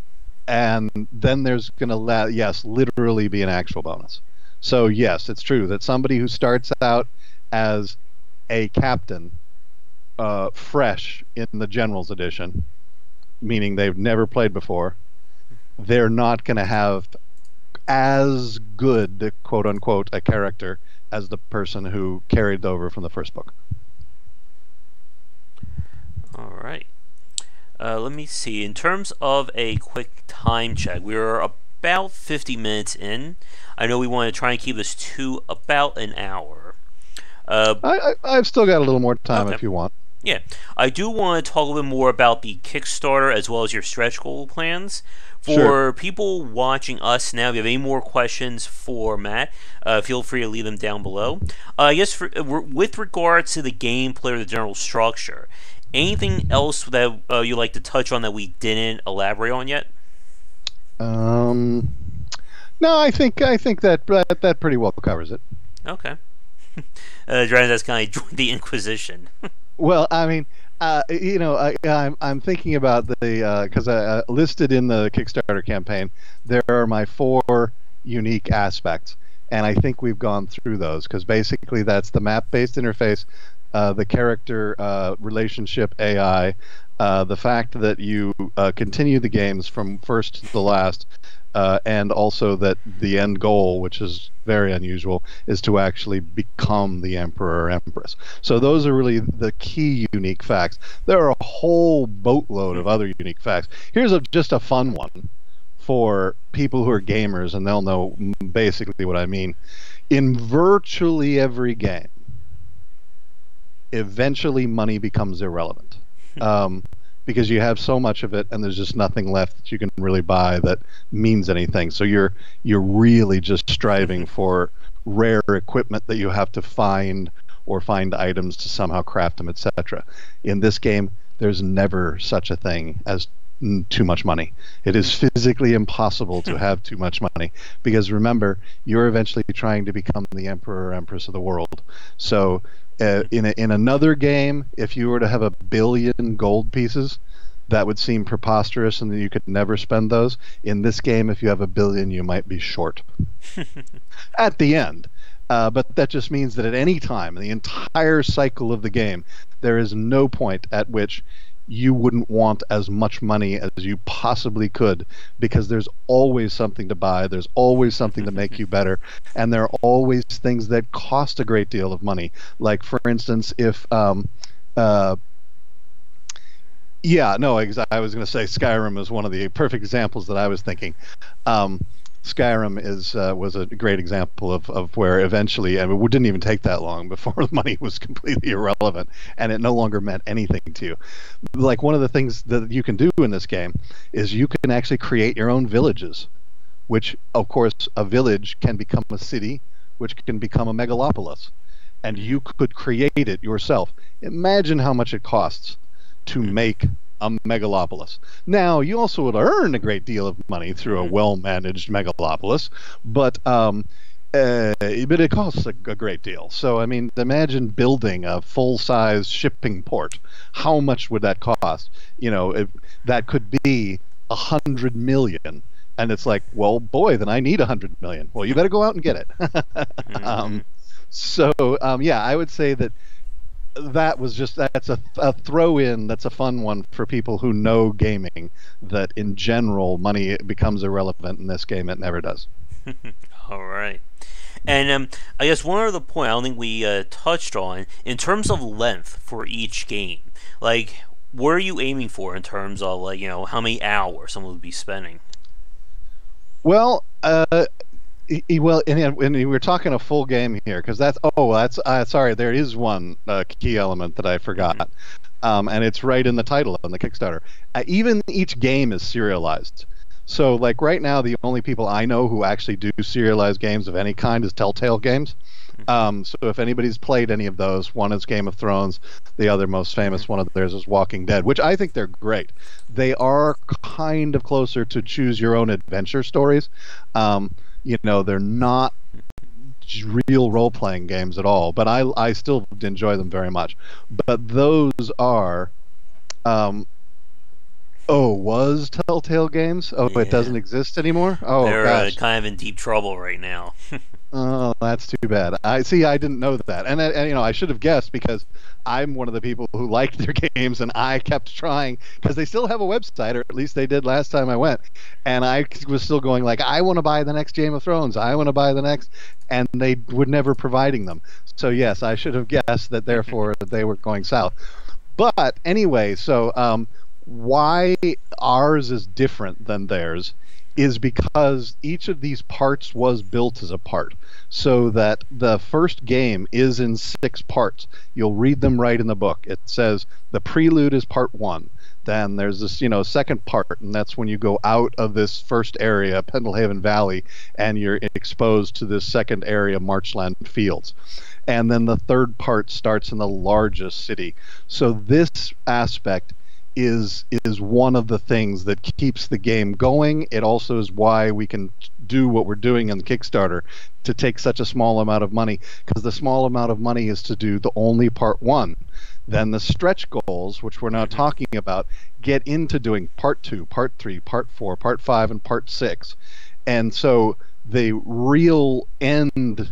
then there's going to literally be an actual bonus. So yes, it's true that somebody who starts out as a captain, fresh in the General's Edition, meaning they've never played before, they're not going to have as good, quote unquote, a character as the person who carried over from the first book. All right. Let me see. In terms of a quick time check, we're about 50 minutes in. I know we want to try and keep this to about an hour. I've still got a little more time if you want. Yeah, I do want to talk a little bit more about the Kickstarter as well as your stretch goal plans. For people watching us now, if you have any more questions for Matt, feel free to leave them down below. I guess with regards to the gameplay or the general structure, anything else that you'd like to touch on that we didn't elaborate on yet? No, I think that pretty well covers it. Okay. That's kind of joined the Inquisition. Well, I mean, I'm thinking about the because listed in the Kickstarter campaign, there are my 4 unique aspects, and I think we've gone through those because basically that's the map-based interface, the character relationship AI, the fact that you continue the games from first to the last, and also that the end goal, which is very unusual, is to actually become the Emperor or Empress. So those are really the key unique facts. There are a whole boatload of other unique facts. Here's just a fun one for people who are gamers, and they'll know basically what I mean. In virtually every game, eventually money becomes irrelevant. Because you have so much of it, and there's just nothing left that you can really buy that means anything. So you're really just striving for rare equipment that you have to find, or find items to somehow craft them, etc. In this game, there's never such a thing as too much money. It is physically impossible to have too much money, because remember, you're eventually trying to become the Emperor or Empress of the world. So in another game, if you were to have 1 billion gold pieces, that would seem preposterous and that you could never spend those. In this game, if you have 1 billion, you might be short at the end. But that just means that at any time in the entire cycle of the game, there is no point at which you wouldn't want as much money as you possibly could, because there's always something to buy, there's always something to make you better, and there are always things that cost a great deal of money. Like, for instance, if I was going to say Skyrim is one of the perfect examples that I was thinking. Skyrim was a great example of where eventually, and it didn't even take that long before the money was completely irrelevant, and it no longer meant anything to you. Like one of the things that you can do in this game is you can actually create your own villages, which of course a village can become a city, which can become a megalopolis, and you could create it yourself. Imagine how much it costs to make a megalopolis. Now, you also would earn a great deal of money through a well-managed megalopolis, but it costs a great deal. So, I mean, imagine building a full-size shipping port. How much would that cost? You know, that could be 100 million. And it's like, well, boy, then I need 100 million. Well, you better go out and get it. Yeah, I would say that that's a throw in. That's a fun one for people who know gaming, that in general money becomes irrelevant. In this game it never does. All right. And I guess one other point I don't think we touched on, in terms of length for each game, like what are you aiming for in terms of, like, you know, how many hours someone would be spending? Well, and we're talking a full game here, because that's sorry, there is one key element that I forgot, and it's right in the title on the Kickstarter. Even each game is serialized. So, like right now, the only people I know who actually do serialized games of any kind is Telltale Games. So if anybody's played any of those, one is Game of Thrones, the other most famous one of theirs is Walking Dead, which I think they're great. They are kind of closer to choose your own adventure stories. You know, they're not real role-playing games at all, but I still enjoy them very much. But those are was Telltale Games? Oh, yeah. It doesn't exist anymore? Oh, they're kind of in deep trouble right now. Oh, that's too bad. I didn't know that, and you know, I should have guessed, because I'm one of the people who liked their games, and I kept trying, because they still have a website, or at least they did last time I went, and I was still going like, I want to buy the next Game of Thrones, I want to buy the next, and they were never providing them. So yes, I should have guessed that, therefore they were going south. But anyway, so why ours is different than theirs is because each of these parts was built as a part, so that the first game is in 6 parts. You'll read them right in the book. It says the prelude is part 1. Then there's this, you know, second part, and that's when you go out of this first area, Pendlehaven Valley, and you're exposed to this second area, Marchland Fields. And then the third part starts in the largest city. So this aspect is one of the things that keeps the game going. It also is why we can do what we're doing in the Kickstarter, to take such a small amount of money, because the small amount of money is to do the only part 1. Then the stretch goals, which we're now talking about, get into doing part 2, part 3, part 4, part 5, and part 6. And so the real end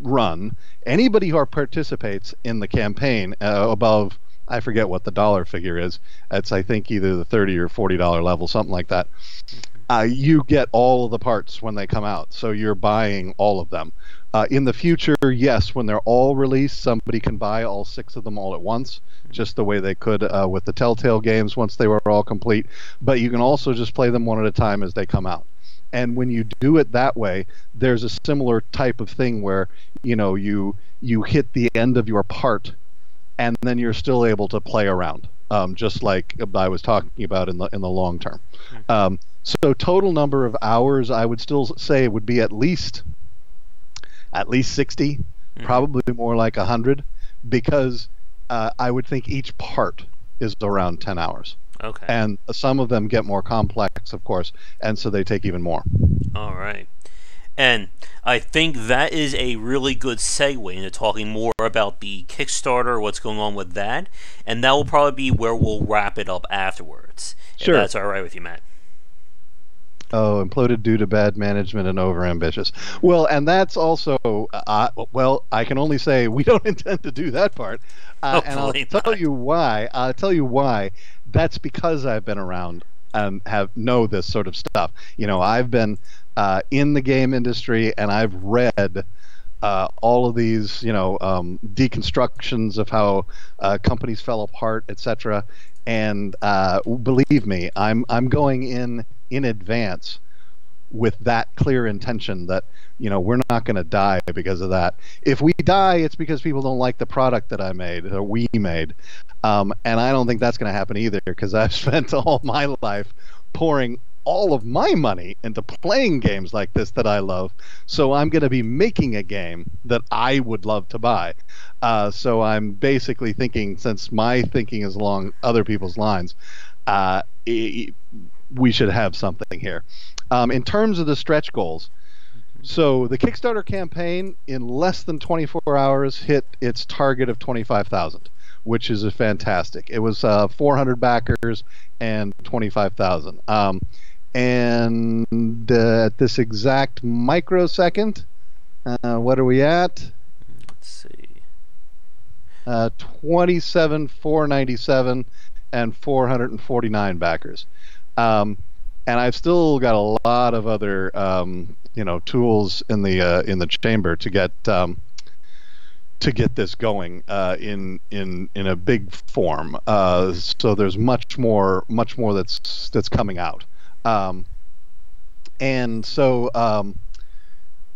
run, anybody who participates in the campaign above, I forget what the dollar figure is. It's, I think, either the $30 or $40 level, something like that. You get all of the parts when they come out, so you're buying all of them. In the future, yes, when they're all released, somebody can buy all 6 of them all at once, just the way they could with the Telltale games once they were all complete. But you can also just play them one at a time as they come out. And when you do it that way, there's a similar type of thing where, you know, you hit the end of your part, and then you're still able to play around, just like I was talking about in the long term. So total number of hours, I would still say would be at least 60, probably more like 100, because I would think each part is around 10 hours. Okay. And some of them get more complex, of course, and so they take even more. All right. And I think that is a really good segue into talking more about the Kickstarter, what's going on with that, and that will probably be where we'll wrap it up afterwards. Sure. If that's all right with you, Matt. Oh, imploded due to bad management and overambitious. Well, and that's also, well, I can only say we don't intend to do that part. And I'll tell you why. I'll tell you why. That's because I've been around and know this sort of stuff. You know, I've been in the game industry, and I've read all of these, you know, deconstructions of how companies fell apart, etc. And believe me, I'm going in advance with that clear intention that, we're not going to die because of that. If we die, it's because people don't like the product that I made or we made. And I don't think that's going to happen either, because I've spent all my life pouring all of my money into playing games like this that I love. So I'm going to be making a game that I would love to buy. So I'm basically thinking, since my thinking is along other people's lines, we should have something here. In terms of the stretch goals, so the Kickstarter campaign in less than 24 hours hit its target of 25,000, which is a fantastic. It was 400 backers and 25,000. And at this exact microsecond, what are we at? Let's see. 27,497 and 449 backers. And I've still got a lot of other tools in the chamber to get this going in a big form. So there's much more that's coming out. And so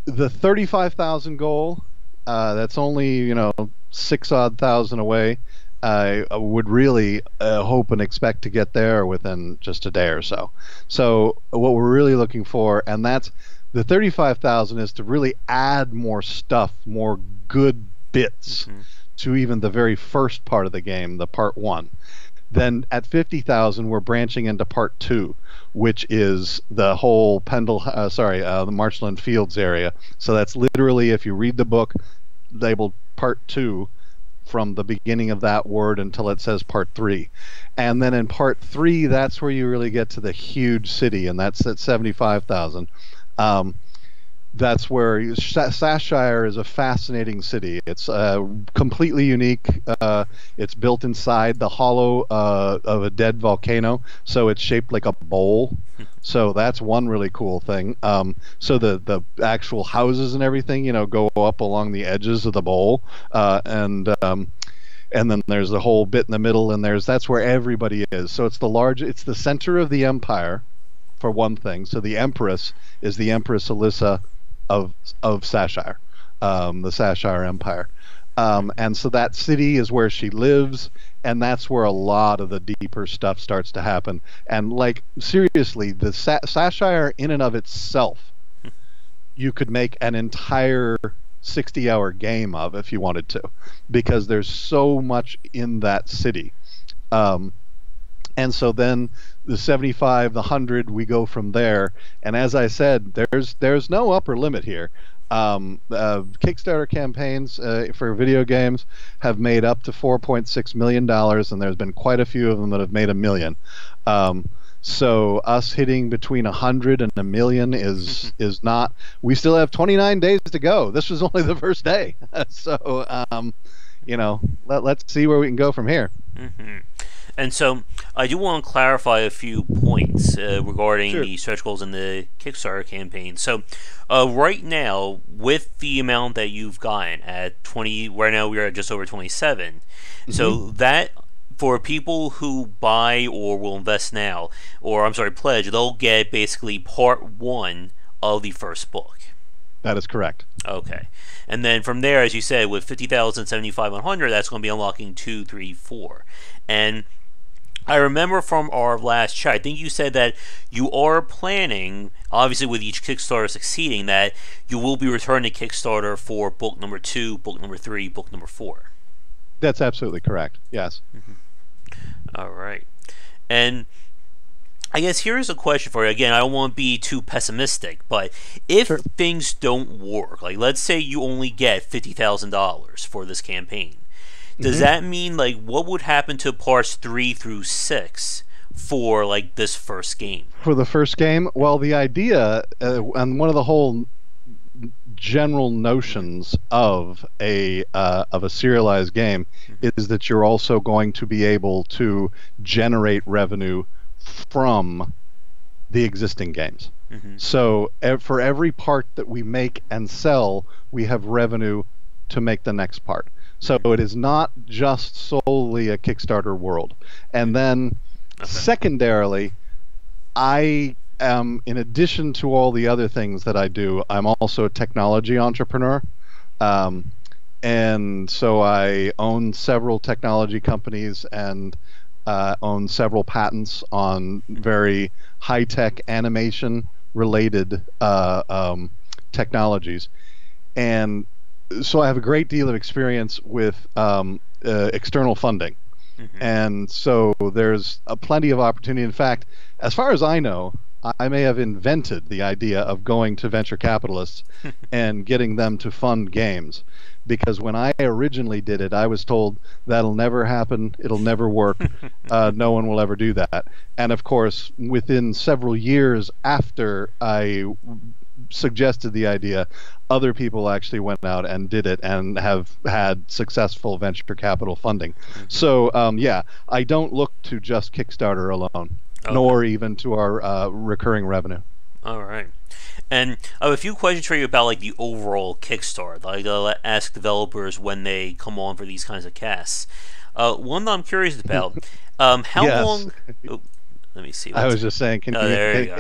the 35,000 goal, that's only 6,000 away. I would really hope and expect to get there within just a day or so. So what we're really looking for, and that's the 35,000, is to really add more stuff, more good bits to even the very first part of the game, the part 1. Then at 50,000, we're branching into part 2, which is the whole the Marchland Fields area. So that's literally, if you read the book, labeled part 2, from the beginning of that word until it says part 3. And then in part 3, that's where you really get to the huge city, and that's at 75,000. That's where Sashire is a fascinating city. It's completely unique. It's built inside the hollow of a dead volcano, so it's shaped like a bowl. So that's one really cool thing. So the actual houses and everything, go up along the edges of the bowl, and then there's the whole bit in the middle, and that's where everybody is. So it's it's the center of the empire, for one thing. So the Empress is the Empress Alyssa of Sashire, the Sashire Empire. And so that city is where she lives, and that's where a lot of the deeper stuff starts to happen. And seriously, the Sashire in and of itself, you could make an entire 60-hour game of if you wanted to, because there's so much in that city. And so then the 75, the 100, we go from there. And as I said, there's no upper limit here. Kickstarter campaigns for video games have made up to $4.6 million, and there's been quite a few of them that have made $1 million. So us hitting between 100 and $1 million is not. We still have 29 days to go. This was only the first day. So let's see where we can go from here. And so I do want to clarify a few points regarding the stretch goals in the Kickstarter campaign. So right now, with the amount that you've gotten at 20, right now we're at just over 27. So that, for people who buy or will invest now, or pledge, they'll get basically part 1 of the first book. That is correct. Okay. And then from there, as you said, with 50,000, 75, 100, that's going to be unlocking 2, 3, 4. And I remember from our last chat, I think you said that you are planning, obviously with each Kickstarter succeeding, that you will be returning to Kickstarter for book number 2, book number 3, book number 4. That's absolutely correct. Yes. All right. And I guess here's a question for you. Again, I don't want to be too pessimistic, but if things don't work, like let's say you only get $50,000 for this campaign, does that mean, what would happen to parts 3 through 6 for, this first game? For the first game? Well, the idea, and one of the whole general notions of a serialized game is that you're also going to be able to generate revenue from the existing games. So for every part that we make and sell, we have revenue to make the next part. So it is not just solely a Kickstarter world. And then secondarily, I in addition to all the other things that I do, I'm also a technology entrepreneur. Um, and so I own several technology companies and own several patents on very high-tech animation-related technologies. And so I have a great deal of experience with external funding. And so there's plenty of opportunity. In fact, as far as I know, I may have invented the idea of going to venture capitalists and getting them to fund games. Because when I originally did it, I was told that'll never happen, it'll never work, no one will ever do that. And of course, within several years after I suggested the idea, other people actually went out and did it and have had successful venture capital funding. So yeah, I don't look to just Kickstarter alone, nor even to our recurring revenue. All right. And I have a few questions for you about like the overall Kickstarter. Like I'll ask developers when they come on for these kinds of casts. One that I'm curious about, how long... Oh, let me see. I was just saying, can I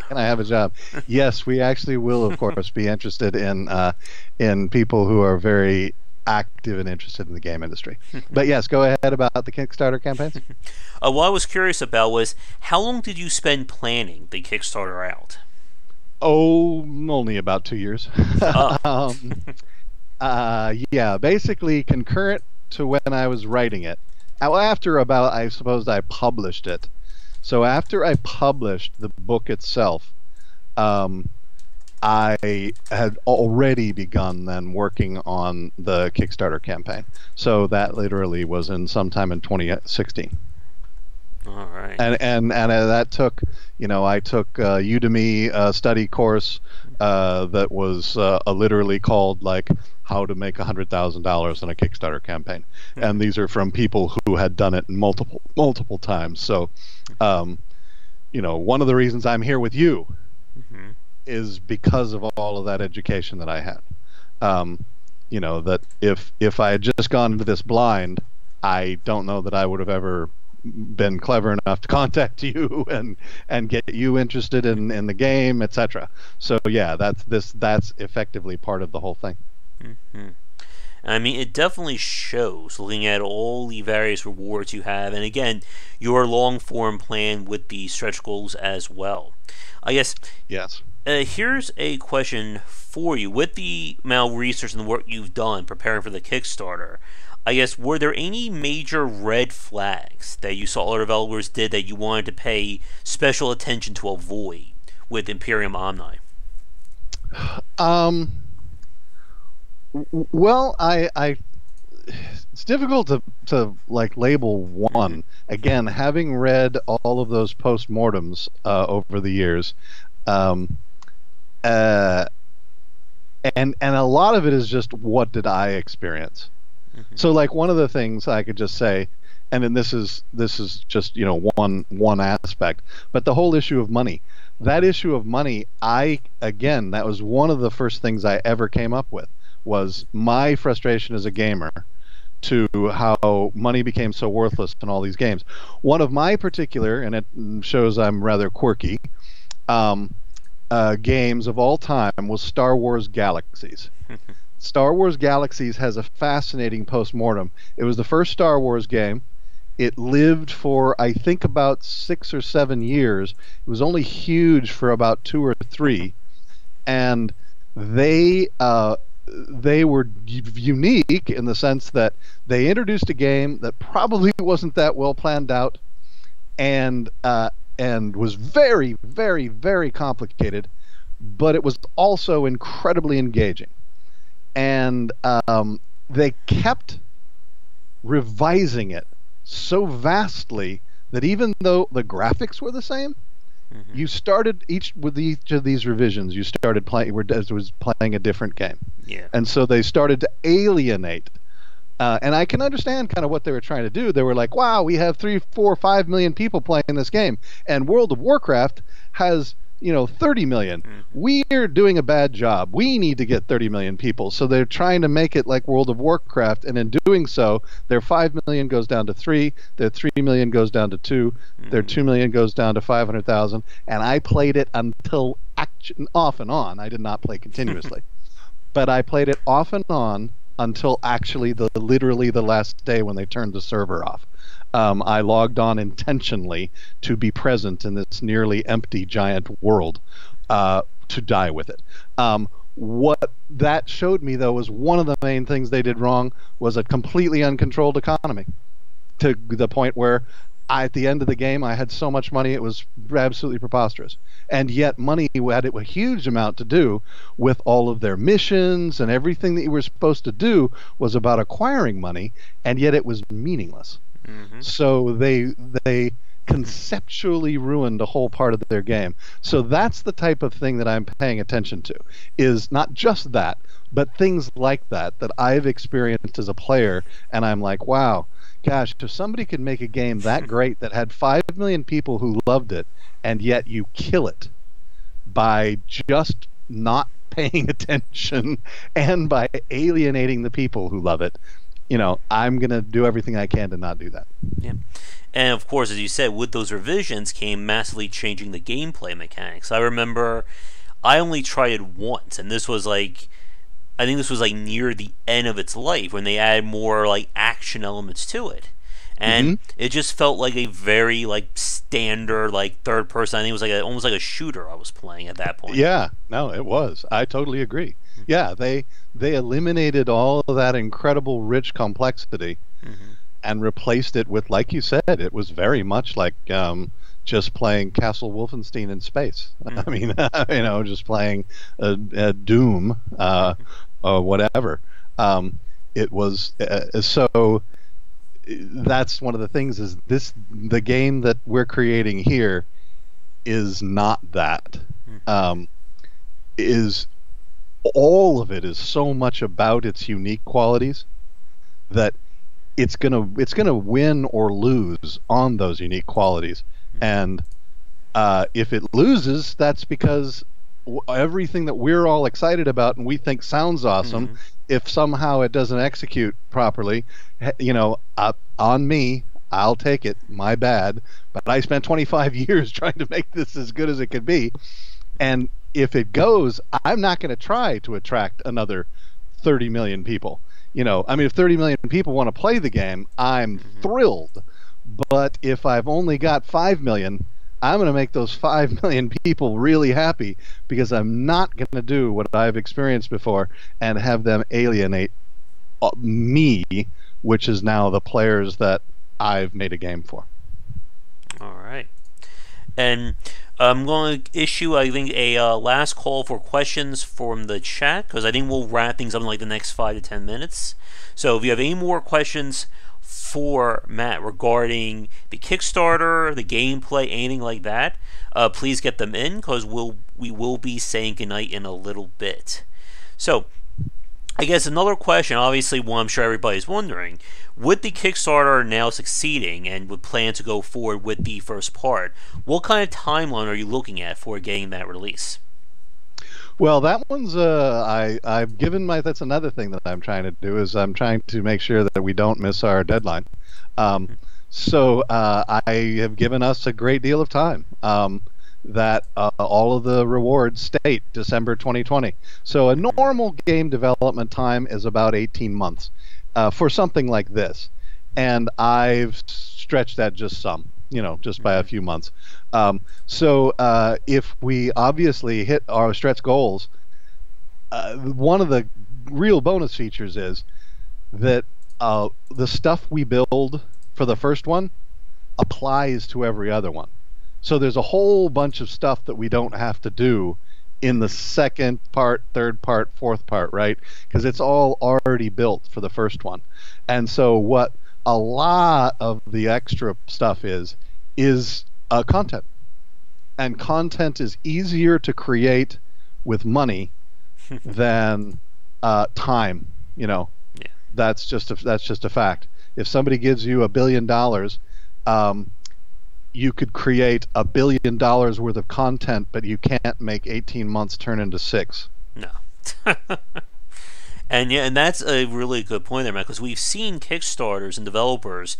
have a job? Yes, we actually will, of course, be interested in people who are very active and interested in the game industry. But yes, go ahead about the Kickstarter campaigns. What I was curious about was, how long did you spend planning the Kickstarter out? Oh, only about 2 years. Yeah, basically concurrent to when I was writing it. After about, I suppose I published it. So after I published the book itself, I had already begun then working on the Kickstarter campaign. So that literally was in sometime in 2016. All right. And that took, I took a Udemy study course that was literally called like how to make $100,000 in a Kickstarter campaign. And these are from people who had done it multiple times. So, one of the reasons I'm here with you is because of all of that education that I had. That if I had just gone into this blind, I don't know that I would have ever been clever enough to contact you and get you interested in the game, etc. So yeah, that's effectively part of the whole thing. I mean, it definitely shows looking at all the various rewards you have, and again, your long-form plan with the stretch goals as well. I guess. Yes. Here's a question for you. With the amount of research and the work you've done preparing for the Kickstarter, I guess, were there any major red flags that you saw other developers did that you wanted to pay special attention to avoid with Imperium Omni? Well, it's difficult to like label one. Again, having read all of those postmortems over the years, and a lot of it is just what did I experience. So like one of the things I could just say, and then this is just one aspect, but the whole issue of money. That issue of money, that was one of the first things I ever came up with, was my frustration as a gamer to how money became so worthless in all these games. One of my particular, and it shows I'm rather quirky, games of all time was Star Wars Galaxies. Star Wars Galaxies has a fascinating postmortem. It was the first Star Wars game. It lived for, I think, about 6 or 7 years. It was only huge for about 2 or 3. And they were unique in the sense that they introduced a game that probably wasn't that well planned out and was very, very, very complicated, but it was also incredibly engaging. And they kept revising it so vastly that even though the graphics were the same, you started with each of these revisions, you started playing a different game. Yeah. And so they started to alienate. And I can understand kind of what they were trying to do. They were like, wow, we have 3, 4, 5 million people playing this game, and World of Warcraft has 30 million. We're doing a bad job. We need to get 30 million people. So they're trying to make it like World of Warcraft, and in doing so, their 5 million goes down to 3, their 3 million goes down to 2, their 2 million goes down to 500,000, and I played it until off and on. I did not play continuously. But I played it off and on until actually literally the last day when they turned the server off. I logged on intentionally to be present in this nearly empty giant world to die with it. What that showed me, though, was one of the main things they did wrong was a completely uncontrolled economy, to the point where at the end of the game I had so much money it was absolutely preposterous. And yet money had a huge amount to do with all of their missions, and everything that you were supposed to do was about acquiring money, and yet it was meaningless. So they conceptually ruined a whole part of their game. So that's the type of thing that I'm paying attention to, is not just that, but things like that I've experienced as a player, and I'm like, wow, gosh, if somebody could make a game that great that had 5 million people who loved it, and yet you kill it by just not paying attention and by alienating the people who love it, I'm going to do everything I can to not do that. Yeah. And of course, as you said, with those revisions came massively changing the gameplay mechanics. I remember I only tried it once, and this was I think this was near the end of its life when they added more action elements to it. And it just felt like a very standard third person. I think it was almost like a shooter I was playing at that point. Yeah, no, it was. I totally agree. Yeah, they eliminated all of that incredible rich complexity and replaced it with, like you said, it was very much like just playing Castle Wolfenstein in space. I mean, just playing a Doom or whatever. It was so. That's one of the things, is the game that we're creating here is not that. Is all of it is so much about its unique qualities that it's gonna win or lose on those unique qualities. And if it loses, that's because everything that we're all excited about and we think sounds awesome, if somehow it doesn't execute properly, on me, I'll take it, my bad, but I spent 25 years trying to make this as good as it could be. And if it goes, I'm not going to try to attract another 30 million people. If 30 million people want to play the game, I'm thrilled. But if I've only got 5 million, I'm going to make those 5 million people really happy, because I'm not going to do what I've experienced before and have them alienate me, which is now the players that I've made a game for. All right. And I'm going to issue, I think, a last call for questions from the chat, because I think we'll wrap things up in the next 5 to 10 minutes. So if you have any more questions for Matt regarding the Kickstarter, the gameplay, anything like that, please get them in, because we will be saying goodnight in a little bit. So I guess another question, obviously one I'm sure everybody's wondering, with the Kickstarter now succeeding and with plan to go forward with the first part, what kind of timeline are you looking at for getting that release? Well, that one's I've given that's another thing that I'm trying to do, is I'm trying to make sure that we don't miss our deadline. So I have given us a great deal of time. That all of the rewards state December 2020. So a normal game development time is about 18 months for something like this, and I've stretched that just some, just by a few months. So if we obviously hit our stretch goals, one of the real bonus features is that the stuff we build for the first one applies to every other one. So there's a whole bunch of stuff that we don't have to do in the second part, third part, fourth part, right? Because it's all already built for the first one. And so what a lot of the extra stuff is content. And content is easier to create with money than time. Yeah. That's just a fact. If somebody gives you $1 billion, you could create $1 billion worth of content, but you can't make 18 months turn into 6. No. And yeah, and that's a really good point there, Matt, because we've seen Kickstarters and developers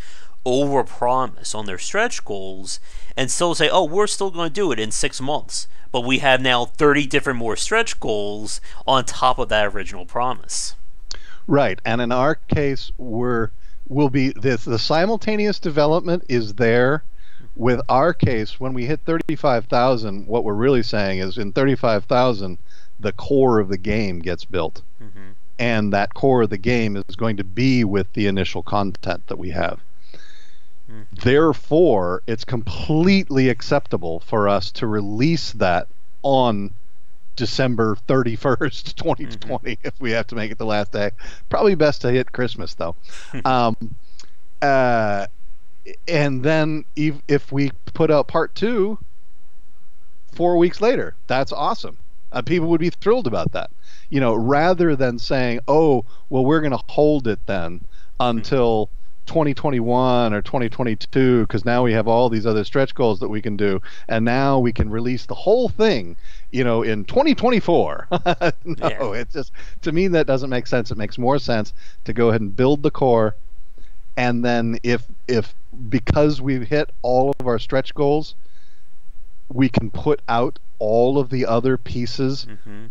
overpromise on their stretch goals and still say, "Oh, we're still going to do it in 6 months," but we have now 30 different more stretch goals on top of that original promise. Right, and in our case, will be the simultaneous development is there. With our case, when we hit 35,000, what we're really saying is in 35,000, the core of the game gets built. Mm-hmm. And that core of the game is going to be with the initial content that we have. Mm-hmm. Therefore, it's completely acceptable for us to release that on December 31st, 2020, if we have to make it the last day. Probably best to hit Christmas, though. And then if we put out part 2 4 weeks later, that's awesome. People would be thrilled about that. Rather than saying, oh, well, we're going to hold it then until 2021 or 2022 because now we have all these other stretch goals that we can do, and now we can release the whole thing, in 2024. No, It's just, to me, that doesn't make sense. It makes more sense to go ahead and build the core, and then if because we've hit all of our stretch goals, we can put out all of the other pieces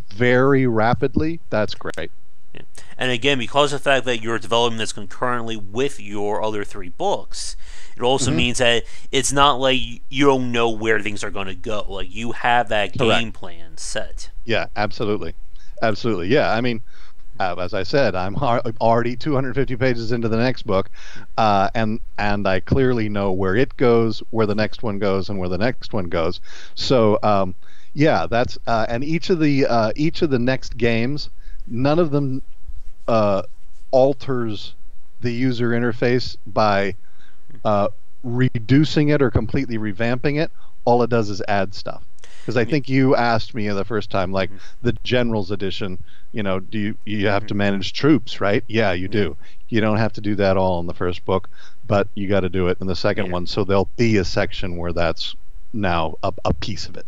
very rapidly. That's great. Yeah. And again, because of the fact that you're developing this concurrently with your other 3 books, it also means that it's not like you don't know where things are going to go. Like, you have that game plan set. Yeah, absolutely. Absolutely. Yeah, I mean, as I said, I'm already 250 pages into the next book, and I clearly know where it goes, where the next one goes, and where the next one goes. So, yeah, that's and each of the next games, none of them alters the user interface by reducing it or completely revamping it. All it does is add stuff. Because I think you asked me the first time, like the General's Edition, do you have to manage troops, right? Yeah, you do. You don't have to do that all in the first book, but you got to do it in the second one. So there'll be a section where that's now a piece of it.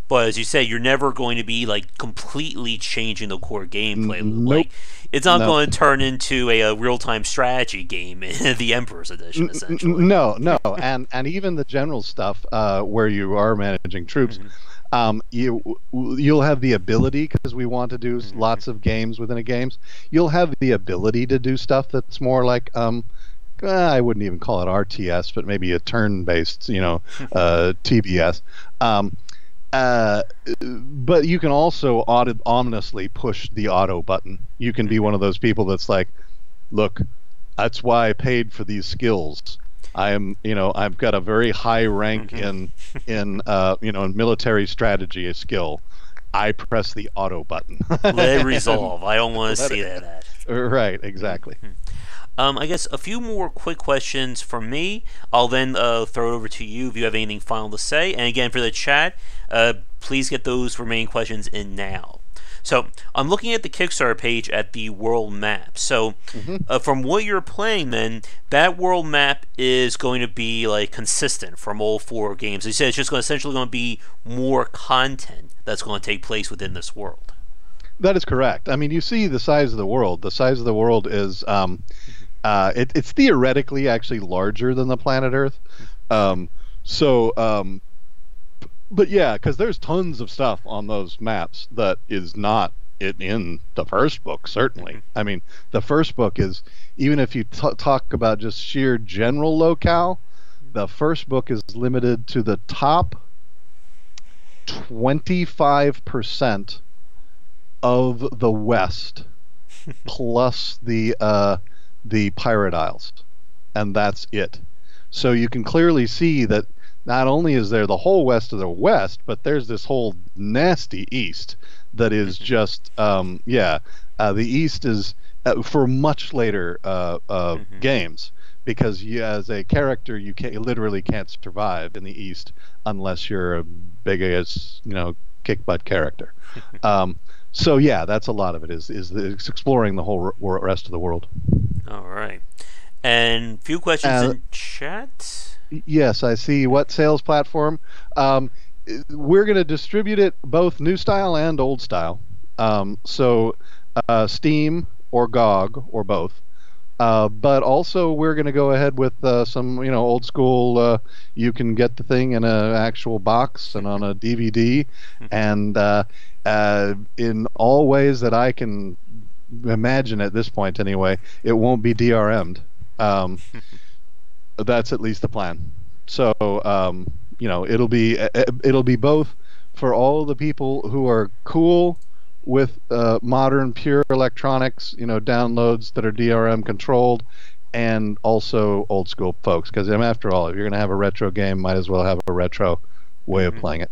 But as you say, you're never going to be like completely changing the core gameplay. Nope. Like, it's not going to turn into a real-time strategy game in the Emperor's Edition, essentially. No, and even the general stuff where you are managing troops, you'll have the ability, because we want to do lots of games within a games. You'll have the ability to do stuff that's more like I wouldn't even call it RTS, but maybe a turn-based, TBS. But you can also ominously push the auto button. You can be one of those people that's like, look, that's why I paid for these skills. I've got a very high rank in military strategy skill. I press the auto button. Let it resolve. I don't want to see that. Right, exactly. I guess a few more quick questions from me. I'll then throw it over to you if you have anything final to say. And again, for the chat, please get those remaining questions in now. So I'm looking at the Kickstarter page at the world map. So from what you're playing, then that world map is going to be like consistent from all 4 games. You said it's just essentially going to be more content that's going to take place within this world. That is correct. I mean, you see the size of the world. The size of the world is it's theoretically actually larger than the planet Earth. But yeah, because there's tons of stuff on those maps that is not in the first book, certainly. I mean, the first book is, even if you talk about just sheer general locale, the first book is limited to the top 25% of the West plus the Pirate Isles, and that's it. So you can clearly see that not only is there the whole west of the West, but there's this whole nasty East that is just the East is for much later games, because as a character you literally can't survive in the East unless you're a big ass kick butt character. So yeah, that's a lot of it is exploring the whole rest of the world. All right, and few questions in chat. Yes, I see. What sales platform? Um, we're going to distribute it both new style and old style. Steam or GOG or both. But also, we're going to go ahead with some, old school. You can get the thing in an actual box and on a DVD, and in all ways that I can imagine at this point, anyway, it won't be DRM'd. That's at least the plan. So, it'll be both for all the people who are cool with modern pure electronics, downloads that are DRM controlled, and also old school folks. Because after all, if you're going to have a retro game, might as well have a retro way of playing it.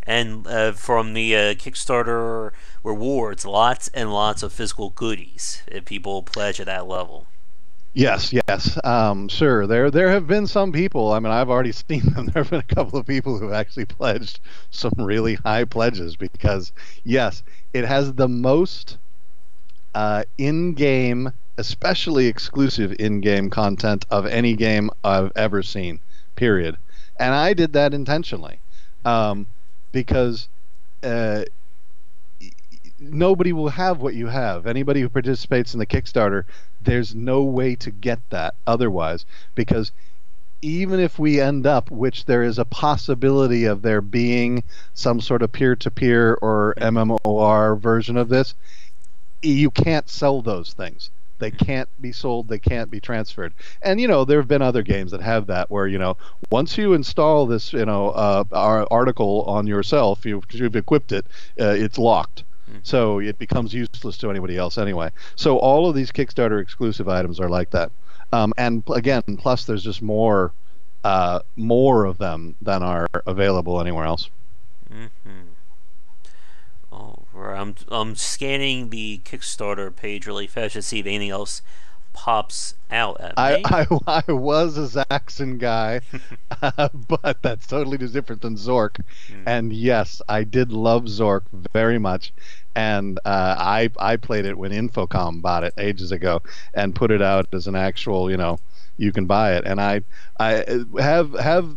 And from the Kickstarter rewards, lots and lots of physical goodies if people pledge at that level. Yes, yes, sure. There have been some people. I mean, I've already seen them. There have been a couple of people who actually pledged some really high pledges because, yes, it has the most in-game, especially exclusive in-game content of any game I've ever seen. Period. And I did that intentionally because nobody will have what you have. Anybody who participates in the Kickstarter, there's no way to get that otherwise, because even if we end up, which there is a possibility of there being some sort of peer-to-peer or MMOR version of this, you can't sell those things. They can't be sold. They can't be transferred. And there have been other games that have that, where once you install this, our article on yourself, you've equipped it, it's locked. So it becomes useless to anybody else anyway. So all of these Kickstarter exclusive items are like that. And again, plus there's just more of them than are available anywhere else. Oh, right. I'm scanning the Kickstarter page really fast to see if anything else pops out at me. I was a Zaxxon guy, but that's totally different than Zork. And yes, I did love Zork very much. And I played it when Infocom bought it ages ago and put it out as an actual, you can buy it. And I have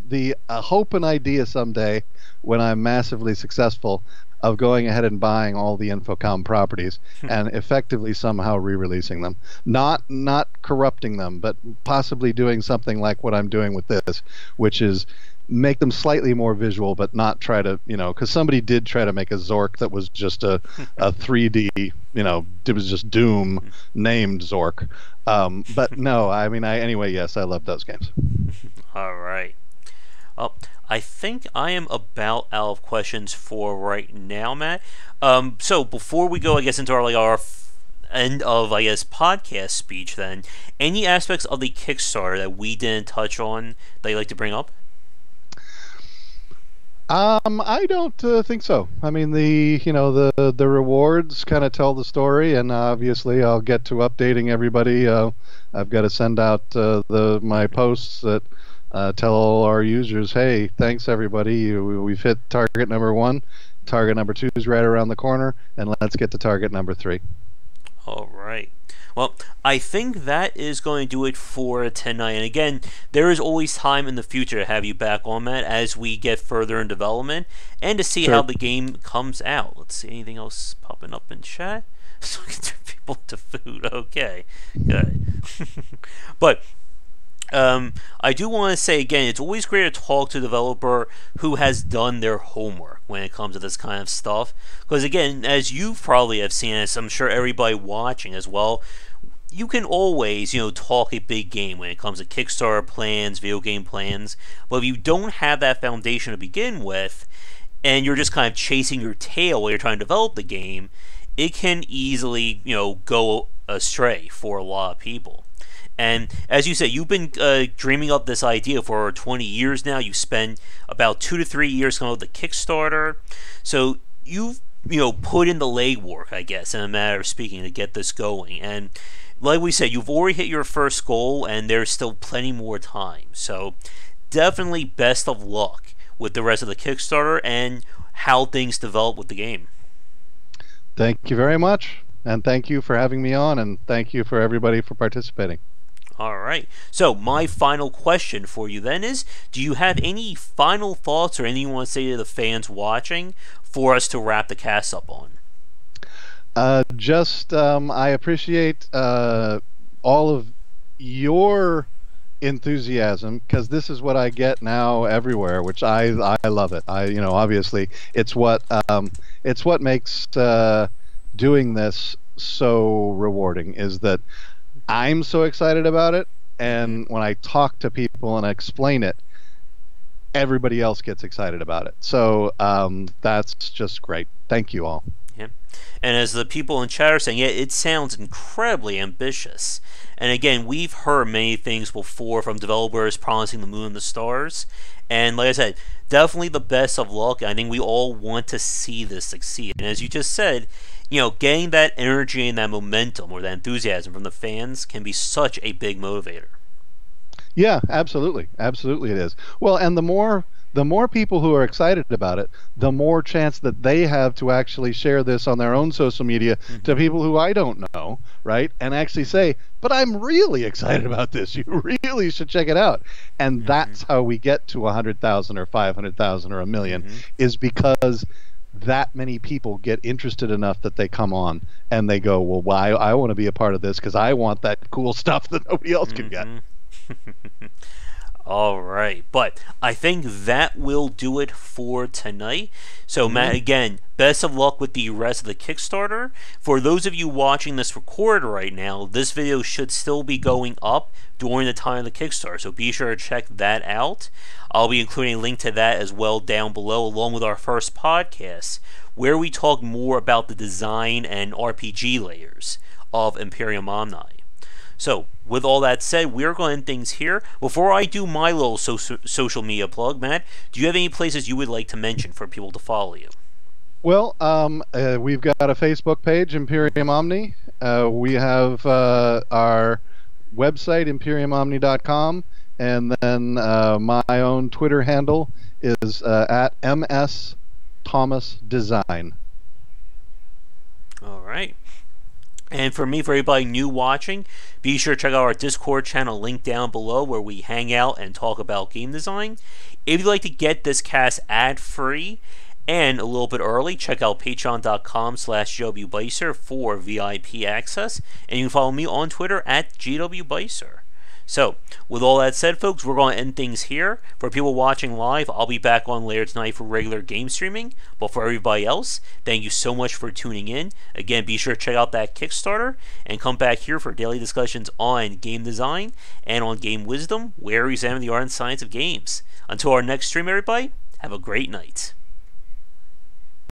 the hope and idea someday, when I'm massively successful, of going ahead and buying all the Infocom properties and effectively somehow re-releasing them. Not corrupting them, but possibly doing something like what I'm doing with this, which is make them slightly more visual, but not try to, because somebody did try to make a Zork that was just a 3D, it was just Doom named Zork. But no, I mean, anyway, yes, I love those games. All right. Well, I think I am about out of questions for right now, Matt. So before we go, I guess, into our end of, I guess, podcast speech, then, any aspects of the Kickstarter that we didn't touch on that you'd like to bring up? I don't think so. I mean, the rewards kind of tell the story, and obviously I'll get to updating everybody. I've got to send out my posts that tell all our users, hey, thanks everybody. We've hit target number 1. Target number 2 is right around the corner, and let's get to target number 3. All right. Well, I think that is going to do it for 10-9. And again, there is always time in the future to have you back on, Matt, as we get further in development and to see how the game comes out. Let's see, anything else popping up in chat? So we can turn people to food. Okay, good. But I do want to say again, it's always great to talk to a developer who has done their homework when it comes to this kind of stuff. Because again, as you probably have seen, as I'm sure everybody watching as well, you can always, talk a big game when it comes to Kickstarter plans, video game plans. But if you don't have that foundation to begin with, and you're just kind of chasing your tail while you're trying to develop the game, it can easily, go astray for a lot of people. And as you said, you've been dreaming up this idea for 20 years now. You spent about 2 to 3 years coming up with the Kickstarter. So you've put in the legwork, I guess, in a matter of speaking, to get this going. And like we said, you've already hit your first goal, and there's still plenty more time. So definitely best of luck with the rest of the Kickstarter and how things develop with the game. Thank you very much. And thank you for having me on, and thank you for everybody for participating. All right. So my final question for you then is: do you have any final thoughts or anything you want to say to the fans watching for us to wrap the cast up on? I appreciate all of your enthusiasm, because this is what I get now everywhere, which I love it. Obviously it's what makes doing this so rewarding, is that I'm so excited about it, and when I talk to people and I explain it, everybody else gets excited about it. So that's just great. Thank you all. Yeah. And as the people in chat are saying, yeah, it sounds incredibly ambitious. And again, we've heard many things before from developers promising the moon and the stars. And like I said, definitely the best of luck. I think we all want to see this succeed. And as you just said, getting that energy and that momentum or that enthusiasm from the fans can be such a big motivator. Yeah, absolutely. Absolutely it is. Well, and the more people who are excited about it, the more chance that they have to actually share this on their own social media to people who I don't know, right? And actually say, but I'm really excited about this. You really should check it out. And that's how we get to 100,000 or 500,000 or a million, is because that many people get interested enough that they come on and they go, well, why I want to be a part of this because I want that cool stuff that nobody else can get. All right, but I think that will do it for tonight. So, Matt, again, best of luck with the rest of the Kickstarter. For those of you watching this recorded right now, this video should still be going up during the time of the Kickstarter, so be sure to check that out. I'll be including a link to that as well down below, along with our first podcast, where we talk more about the design and RPG layers of Imperium Omni. So, with all that said, we're going to end things here. Before I do my little social media plug, Matt, do you have any places you would like to mention for people to follow you? Well, we've got a Facebook page, Imperium Omni. We have our website, imperiumomni.com, and then my own Twitter handle is at msthomasdesign. All right. And for me, for everybody new watching, be sure to check out our Discord channel link down below where we hang out and talk about game design. If you'd like to get this cast ad-free and a little bit early, check out patreon.com/GWBicer for VIP access. And you can follow me on Twitter at GWBicer. So, with all that said, folks, we're going to end things here. For people watching live, I'll be back on later tonight for regular game streaming. But for everybody else, thank you so much for tuning in. Again, be sure to check out that Kickstarter and come back here for daily discussions on game design and on game wisdom, where we examine the art and science of games. Until our next stream, everybody, have a great night.